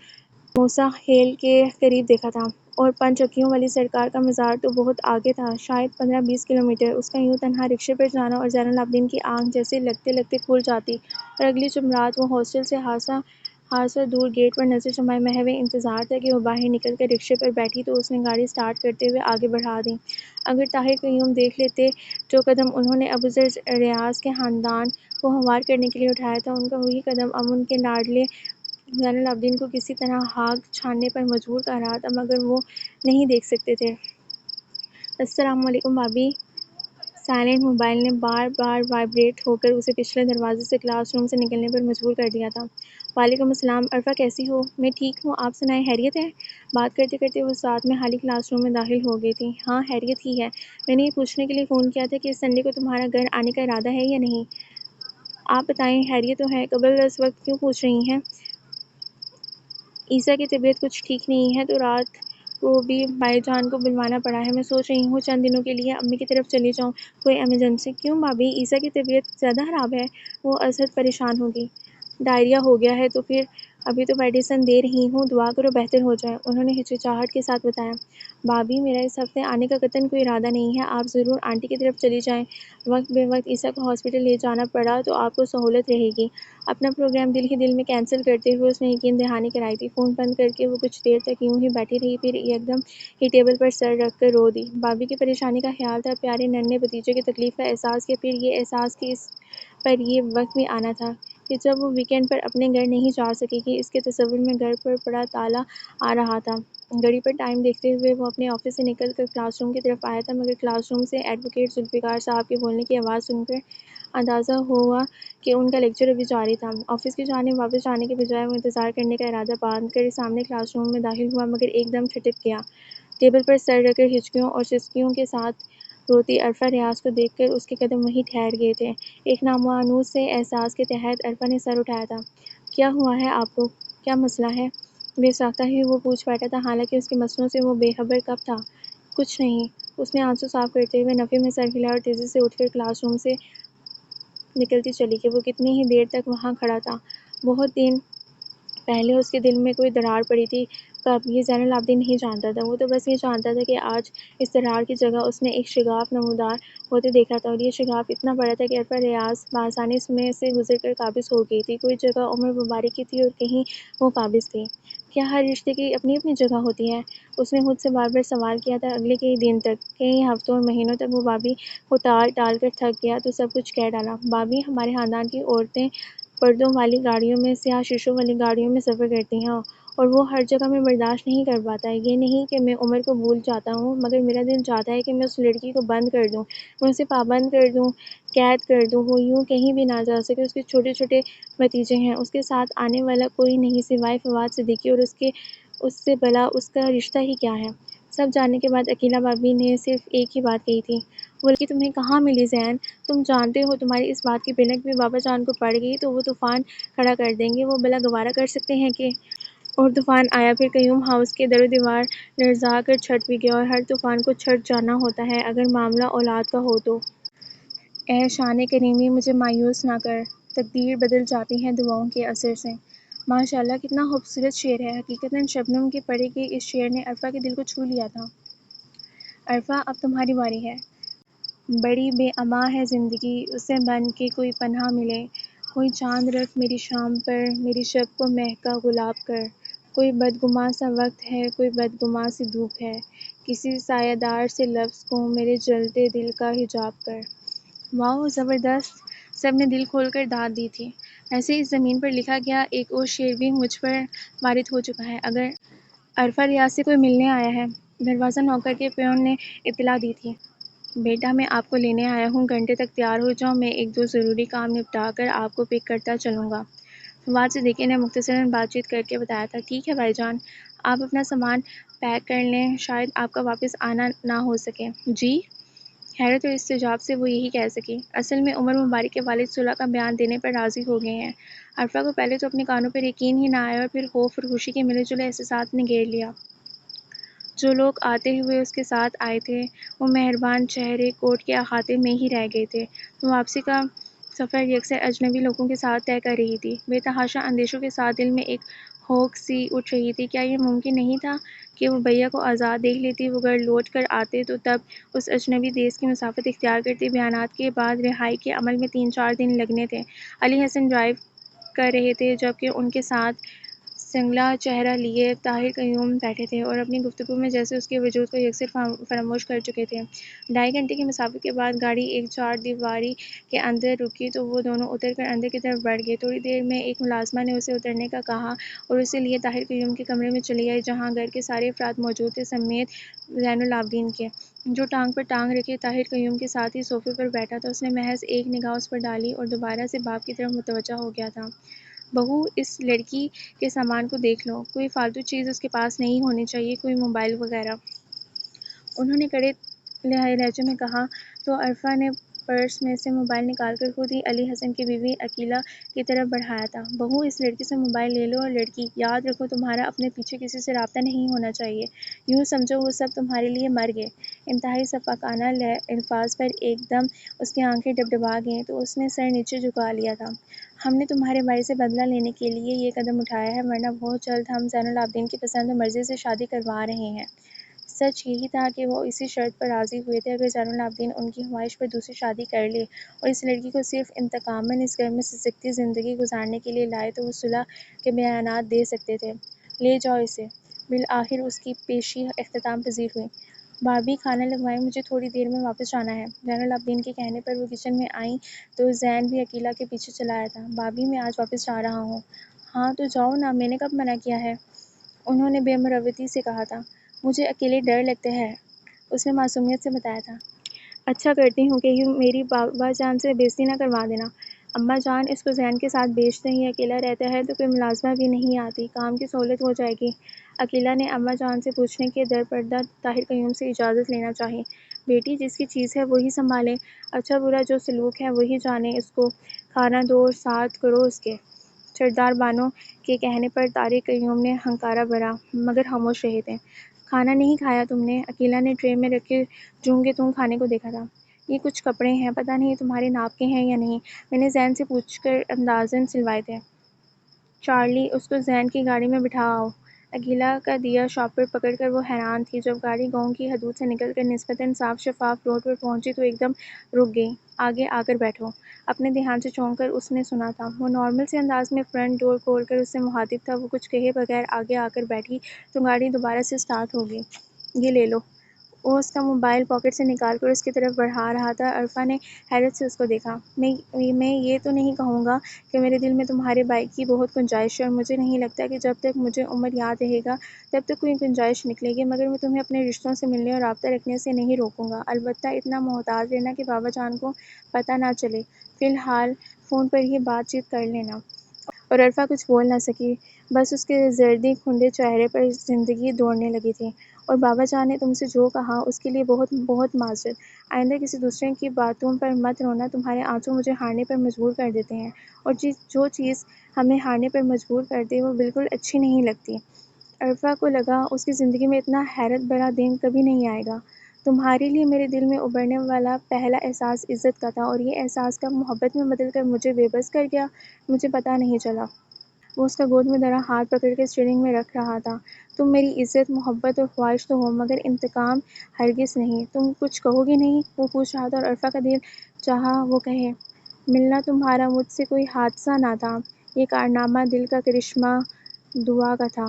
موسیٰ خیل کے قریب دیکھا تھا، اور 5 آنکھیوں والی سرکار کا مزار تو بہت آگے تھا، شاید 15-20 کلومیٹر۔ اس کا یوں تنہا رکشے پر جانا اور زین العابدین کی آنکھ جیسے لگتے لگتے کھل جاتی، اور اگلی جمعرات وہ ہاسٹل سے خاصا دور گیٹ پر نظر جمائے محو انتظار تھا کہ وہ باہر نکل کر رکشے پر بیٹھی تو اس نے گاڑی سٹارٹ کرتے ہوئے آگے بڑھا دی۔ اگر طاہر قیوم دیکھ لیتے جو قدم انہوں نے ابوذر ریاض کے خاندان کو ہموار کرنے کے لیے اٹھایا تھا، ان کا وہی قدم اب ان کے لاڈلے زین العابدین کو کسی طرح ہاگ چھاننے پر مجبور کر رہا تھا، مگر وہ نہیں دیکھ سکتے تھے۔ السلام علیکم بھابھی۔ سائلنٹ موبائل نے بار بار وائبریٹ ہو کر اسے پچھلے دروازے سے کلاس روم سے نکلنے پر مجبور کر دیا تھا۔ وعلیکم السلام عرفہ، کیسی ہو؟ میں ٹھیک ہوں، آپ سنائیں، خیریت ہے؟ بات کرتے کرتے وہ ساتھ میں خالی کلاس روم میں داخل ہو گئی تھی۔ ہاں خیریت ہی ہے، میں نے یہ پوچھنے کے لیے فون کیا تھا کہ اس سنڈے کو تمہارا گھر آنے کا ارادہ ہے یا نہیں؟ آپ بتائیں، خیریت تو ہے؟ قبل اس وقت کیوں پوچھ رہی ہیں؟ عیسیٰ کی طبیعت کچھ ٹھیک نہیں ہے تو رات کو بھی بھائی جان کو بلوانا پڑا ہے۔ میں سوچ رہی ہوں چند دنوں کے لیے امی کی طرف چلی جاؤں، کوئی ایمرجنسی؟ کیوں بھابھی، عیسیٰ کی طبیعت زیادہ خراب ہے؟ وہ ازحد پریشان ہوگی۔ ڈائریا ہو گیا ہے تو پھر ابھی تو میڈیسن دے رہی ہوں، دعا کرو بہتر ہو جائے، انہوں نے ہچکچاہٹ کے ساتھ بتایا۔ بھابھی، میرا اس ہفتے آنے کا قطعاً کوئی ارادہ نہیں ہے، آپ ضرور آنٹی کی طرف چلی جائیں۔ وقت بے وقت عیسیٰ کو ہاسپٹل لے جانا پڑا تو آپ کو سہولت رہے گی۔ اپنا پروگرام دل ہی دل میں کینسل کرتے ہوئے اس نے یقین دہانی کرائی تھی۔ فون بند کر کے وہ کچھ دیر تک یوں ہی بیٹھی رہی، پھر ایک دم ہی ٹیبل پر سر رکھ کر رو دی۔ بھابھی کی پریشانی کا خیال تھا، پیارے ننھے بھتیجے کی تکلیف کا احساس کیا، پھر یہ احساس کہ اس پر یہ وقت بھی آنا تھا کہ جب وہ ویکینڈ پر اپنے گھر نہیں جا سکے گی۔ اس کے تصور میں گھر پر بڑا تالا آ رہا تھا۔ گھڑی پر ٹائم دیکھتے ہوئے وہ اپنے آفس سے نکل کر کلاس روم کی طرف آیا تھا، مگر کلاس روم سے ایڈوکیٹ ذوالفقار صاحب کے بولنے کی آواز سن کر اندازہ ہوا کہ ان کا لیکچر ابھی جاری تھا۔ آفس کی جانب واپس جانے کے بجائے وہ انتظار کرنے کا ارادہ باندھ کر سامنے کلاس روم میں داخل ہوا، مگر ایک دم ٹھٹک گیا۔ ٹیبل پر سر رکھ کر ہچکیوں اور سسکیوں کے ساتھ روتی عرفہ ریاض کو دیکھ کر اس کے قدم وہیں ٹھہر گئے تھے۔ ایک نامانوس سے احساس کے تحت عرفہ نے سر اٹھایا تھا۔ کیا ہوا ہے آپ کو؟ کیا مسئلہ ہے؟ بے ساختہ ہی وہ پوچھ بیٹھا تھا، حالانکہ اس کے مسئلوں سے وہ بے خبر کب تھا۔ کچھ نہیں، اس نے آنسو صاف کرتے ہوئے نفی میں سر ہلایا اور تیزی سے اٹھ کر کلاس روم سے نکلتی چلی گئی۔ وہ کتنی ہی دیر تک وہاں کھڑا تھا۔ بہت دن پہلے اس کے دل میں کوئی دراڑ پڑی تھی، کب، یہ زین العابدین نہیں جانتا تھا۔ وہ تو بس یہ جانتا تھا کہ آج اس دراڑ کی جگہ اس نے ایک شگاف نمودار ہوتے دیکھا تھا، اور یہ شگاف اتنا بڑا تھا کہ عرفہ ریاض بآسانی اس میں سے گزر کر قابض ہو گئی تھی۔ کوئی جگہ عمر مبارک کی تھی اور کہیں وہ قابض تھی۔ کیا ہر رشتے کی اپنی اپنی جگہ ہوتی ہے؟ اس نے خود سے بار بار سوال کیا تھا۔ اگلے کئی دن تک، کئی ہفتوں اور مہینوں تک وہ بھابھی کو ٹال ٹال کر تھک گیا تو سب کچھ کہہ ڈالا۔ بھابھی، ہمارے خاندان کی عورتیں پردوں والی گاڑیوں میں، سیاہ شیشوں والی گاڑیوں میں سفر کرتی ہیں، اور وہ ہر جگہ میں برداشت نہیں کر پاتا۔ یہ نہیں کہ میں عمر کو بھول جاتا ہوں، مگر میرا دل چاہتا ہے کہ میں اس لڑکی کو بند کر دوں، میں اسے پابند کر دوں، قید کر دوں، وہ یوں کہیں بھی نہ جا سکے۔ اس کے چھوٹے چھوٹے بھتیجے ہیں، اس کے ساتھ آنے والا کوئی نہیں سوائے فواد صدیقی، اور اس سے بھلا اس کا رشتہ ہی کیا ہے؟ سب جاننے کے بعد عقیلہ بھابھی نے صرف ایک ہی بات کہی تھی، وہ لڑکی تمہیں کہاں ملی زین؟ تم جانتے ہو تمہاری اس بات کی بھنک بھی بابا جان کو پڑ گئی تو وہ طوفان کھڑا کر دیں گے۔ وہ بھلا گوارا کر سکتے ہیں کہ؟ اور طوفان آیا، پھر قیوم ہاؤس کے در و دیوار لرزا کر چھٹ بھی گیا، اور ہر طوفان کو چھٹ جانا ہوتا ہے اگر معاملہ اولاد کا ہو تو۔ اے شان کریمی، مجھے مایوس نہ کر، تقدیر بدل جاتی ہے دعاؤں کے اثر سے۔ ماشاء اللہ، کتنا خوبصورت شعر ہے۔ حقیقتاً شبنم کے پڑھے گئے اس شعر نے عرفہ کے دل کو چھو لیا تھا۔ عرفہ، اب تمہاری باری ہے۔ بڑی بے امان ہے زندگی، اسے بن کے کوئی پناہ ملے۔ کوئی چاند رکھ میری شام پر، میری شب کو مہکا گلاب کر۔ کوئی بدگماں سا وقت ہے، کوئی بدگماں سی دھوپ ہے، کسی سایہ دار سے لفظ کو میرے جلتے دل کا حجاب کر۔ واؤ، زبردست! سب نے دل کھول کر داد دی تھی۔ ایسے اس زمین پر لکھا گیا ایک اور شعر بھی مجھ پر وارد ہو چکا ہے۔ اگر عرفہ ریاض سے کوئی ملنے آیا ہے۔ دروازہ نوکر کے پیون نے اطلاع دی تھی۔ بیٹا، میں آپ کو لینے آیا ہوں، گھنٹے تک تیار ہو جاؤ، میں ایک دو ضروری کام نپٹا کر آپ کو پک کرتا چلوں گا۔ فواد صدیقی نے مختصراً بات چیت کر کے بتایا تھا۔ ٹھیک ہے بھائی جان، آپ اپنا سامان پیک کر لیں، شاید آپ کا واپس آنا نہ ہو سکے۔ جی؟ حیرت اور استعجاب سے وہ یہی کہہ سکی۔ اصل میں عمر مبارک کے والد صلح کا بیان دینے پر راضی ہو گئے ہیں۔ عرفہ کو پہلے تو اپنے کانوں پر یقین ہی نہ آیا، اور پھر خوف اور خوشی کے ملے جلے احساسات نے گھیر لیا۔ جو لوگ آتے ہوئے اس کے ساتھ آئے تھے، وہ مہربان چہرے کوٹ کے احاطے میں ہی رہ گئے تھے۔ وہ واپسی کا سفر یکسر اجنبی لوگوں کے ساتھ طے کر رہی تھی۔ بے تحاشا اندیشوں کے ساتھ دل میں ایک ہوک سی اٹھ رہی تھی۔ کیا یہ ممکن نہیں تھا کہ وہ بھیا کو آزاد دیکھ لیتی، وہ گھر لوٹ کر آتے تو تب اس اجنبی دیس کی مسافت اختیار کرتی؟ بیانات کے بعد رہائی کے عمل میں 3-4 دن لگنے تھے۔ علی حسن ڈرائیو کر رہے تھے، جبکہ ان کے ساتھ سنگلا چہرہ لیے طاہر قیوم بیٹھے تھے، اور اپنی گفتگو میں جیسے اس کے وجود کو یکسر فراموش کر چکے تھے۔ 2.5 گھنٹے کی مسافت کے بعد گاڑی ایک چار دیواری کے اندر رکی تو وہ دونوں اتر کر اندر کی طرف بڑھ گئے۔ تھوڑی دیر میں ایک ملازمہ نے اسے اترنے کا کہا اور اسے لیے طاہر قیوم کے کمرے میں چلی آئی، جہاں گھر کے سارے افراد موجود تھے سمیت زین العابدین کے، جو ٹانگ پر ٹانگ رکھے طاہر قیوم کے ساتھ ہی صوفے پر بیٹھا تھا۔ اس نے محض ایک نگاہ اس پر ڈالی اور دوبارہ سے باپ کی طرف متوجہ ہو گیا تھا۔ بہو، اس لڑکی کے سامان کو دیکھ لو، کوئی فالتو چیز اس کے پاس نہیں ہونی چاہیے، کوئی موبائل وغیرہ۔ انہوں نے کڑے لہجے میں کہا تو عرفہ نے پرس میں سے موبائل نکال کر خود ہی علی حسن کی بیوی عقیلہ کی طرف بڑھایا تھا۔ بہو، اس لڑکی سے موبائل لے لو، اور لڑکی، یاد رکھو تمہارا اپنے پیچھے کسی سے رابطہ نہیں ہونا چاہیے، یوں سمجھو وہ سب تمہارے لیے مر گئے۔ انتہائی شفقانہ الفاظ پر ایک دم اس کی آنکھیں ڈبڈبا گئیں تو اس نے سر نیچے جھکا لیا تھا۔ ہم نے تمہارے بھائی سے بدلہ لینے کے لیے یہ قدم اٹھایا ہے، ورنہ بہت جلد ہم زین العابدین کی پسند و مرضی سے شادی کروا رہے ہیں۔ سچ یہی تھا کہ وہ اسی شرط پر راضی ہوئے تھے، اگر زین العابدین ان کی خواہش پر دوسری شادی کر لے اور اس لڑکی کو صرف انتقاماً اس گھر میں سسکتی زندگی گزارنے کے لیے لائے تو وہ صلح کے بیانات دے سکتے تھے۔ لے جاؤ اسے۔ بالآخر اس کی پیشی اختتام پذیر ہوئی۔ بھابی کھانا لگوائیں، مجھے تھوڑی دیر میں واپس جانا ہے۔ زین العابدین کے کہنے پر وہ کچن میں آئیں تو زین بھی عقیلہ کے پیچھے چلا آیا تھا۔ بھابی میں آج واپس جا رہا ہوں۔ ہاں تو جاؤ نا، میں نے کب منع کیا ہے؟ انہوں نے بے مروتی سے کہا تھا۔ مجھے اکیلے ڈر لگتا ہے، اس نے معصومیت سے بتایا تھا۔ اچھا کرتی ہوں، کہیں میری بابا جان سے بےعزتی نہ کروا دینا۔ اماں جان اس کو زین کے ساتھ بھیج دیں، یہ اکیلا رہتا ہے تو کوئی ملازمہ بھی نہیں آتی، کام کی سہولت ہو جائے گی۔ عقیلہ نے اماں جان سے پوچھنے کے درپردہ طاہر قیوم سے اجازت لینا چاہی۔ بیٹی جس کی چیز ہے وہی سنبھالے، اچھا برا جو سلوک ہے وہی جانے، اس کو کھانا دو اور ساتھ کرو اس کے۔ سردار بانو کے کہنے پر طارق قیوم نے ہنکارا بھرا، مگر خاموش رہے تھے۔ کھانا نہیں کھایا تم نے؟ عقیلہ نے ٹرے میں رکھے جوں کے توں کھانے کو دیکھا تھا۔ یہ کچھ کپڑے ہیں، پتہ نہیں تمہارے ناپ کے ہیں یا نہیں، میں نے زین سے پوچھ کر اندازاً سلوائے تھے۔ چارلی، اس کو زین کی گاڑی میں بٹھا آؤ۔ عقیلہ کا دیا شاپر پکڑ کر وہ حیران تھی۔ جب گاڑی گاؤں کی حدود سے نکل کر نسبتاً صاف شفاف روڈ پر پہنچی تو ایک دم رک گئی۔ آگے آ کر بیٹھو۔ اپنے دھیان سے چونک کر اس نے سنا تھا۔ وہ نارمل سے انداز میں فرنٹ ڈور کھول کر اس سے مخاطب تھا۔ وہ کچھ کہے بغیر آگے آ کر بیٹھی تو گاڑی دوبارہ سے سٹارٹ ہو گئی۔ یہ لے لو۔ وہ اس کا موبائل پاکٹ سے نکال کر اس کی طرف بڑھا رہا تھا۔ عرفہ نے حیرت سے اس کو دیکھا۔ میں یہ تو نہیں کہوں گا کہ میرے دل میں تمہارے بھائی کی بہت گنجائش ہے، اور مجھے نہیں لگتا کہ جب تک مجھے عمر یاد رہے گا تب تک کوئی گنجائش نکلے گی، مگر میں تمہیں اپنے رشتوں سے ملنے اور رابطہ رکھنے سے نہیں روکوں گا، البتہ اتنا محتاط رہنا کہ بابا جان کو پتہ نہ چلے۔ فی الحال فون پر ہی بات چیت کر لینا۔ اور عرفہ کچھ بول نہ سکی، بس اس کے زردی کھنڈے چہرے پر زندگی دوڑنے لگی تھی۔ اور بابا جان نے تم سے جو کہا اس کے لیے بہت بہت معذرت۔ آئندہ کسی دوسرے کی باتوں پر مت رونا، تمہارے آنسو مجھے ہارنے پر مجبور کر دیتے ہیں، اور جو چیز ہمیں ہارنے پر مجبور کرتے وہ بالکل اچھی نہیں لگتی۔ عرفہ کو لگا اس کی زندگی میں اتنا حیرت بھرا دن کبھی نہیں آئے گا۔ تمہارے لیے میرے دل میں ابھرنے والا پہلا احساس عزت کا تھا، اور یہ احساس کب محبت میں بدل کر مجھے بے بس کر گیا، مجھے پتہ نہیں چلا۔ وہ اس کا گود میں دھرا ہاتھ پکڑ کے اسٹیئرنگ میں رکھ رہا تھا۔ تم میری عزت، محبت اور خواہش تو ہو، مگر انتقام ہرگز نہیں۔ تم کچھ کہو گی نہیں؟ وہ پوچھ رہا تھا، اور عرفہ کا دل چاہا وہ کہے، ملنا تمہارا مجھ سے کوئی حادثہ نہ تھا، یہ کارنامہ دل کا کرشمہ دعا کا تھا۔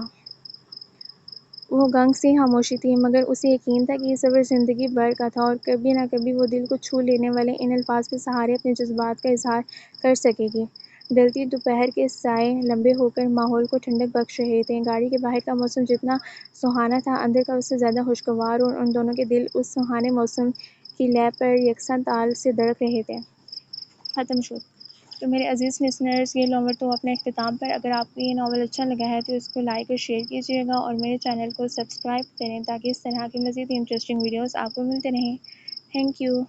وہ گنگ سی خاموشی تھی، مگر اسے یقین تھا کہ یہ سفر زندگی بھر کا تھا، اور کبھی نہ کبھی وہ دل کو چھو لینے والے ان الفاظ کے سہارے اپنے جذبات کا اظہار کر سکے گی۔ ڈھلتی دوپہر کے سائے لمبے ہو کر ماحول کو ٹھنڈک بخش رہے تھے۔ گاڑی کے باہر کا موسم جتنا سہانا تھا، اندر کا اس سے زیادہ خوشگوار، اور ان دونوں کے دل اس سہانے موسم کی لے پر یکساں تال سے دھڑک رہے تھے۔ ختم شد۔ تو میرے عزیز لسنرز، یہ ناول تو اپنے اختتام پر، اگر آپ کو یہ ناول اچھا لگا ہے تو اس کو لائک اور شیئر کیجیے گا، اور میرے چینل کو سبسکرائب کریں تاکہ اس طرح کی مزید انٹرسٹنگ ویڈیوز آپ کو ملتے رہیں۔ Thank you.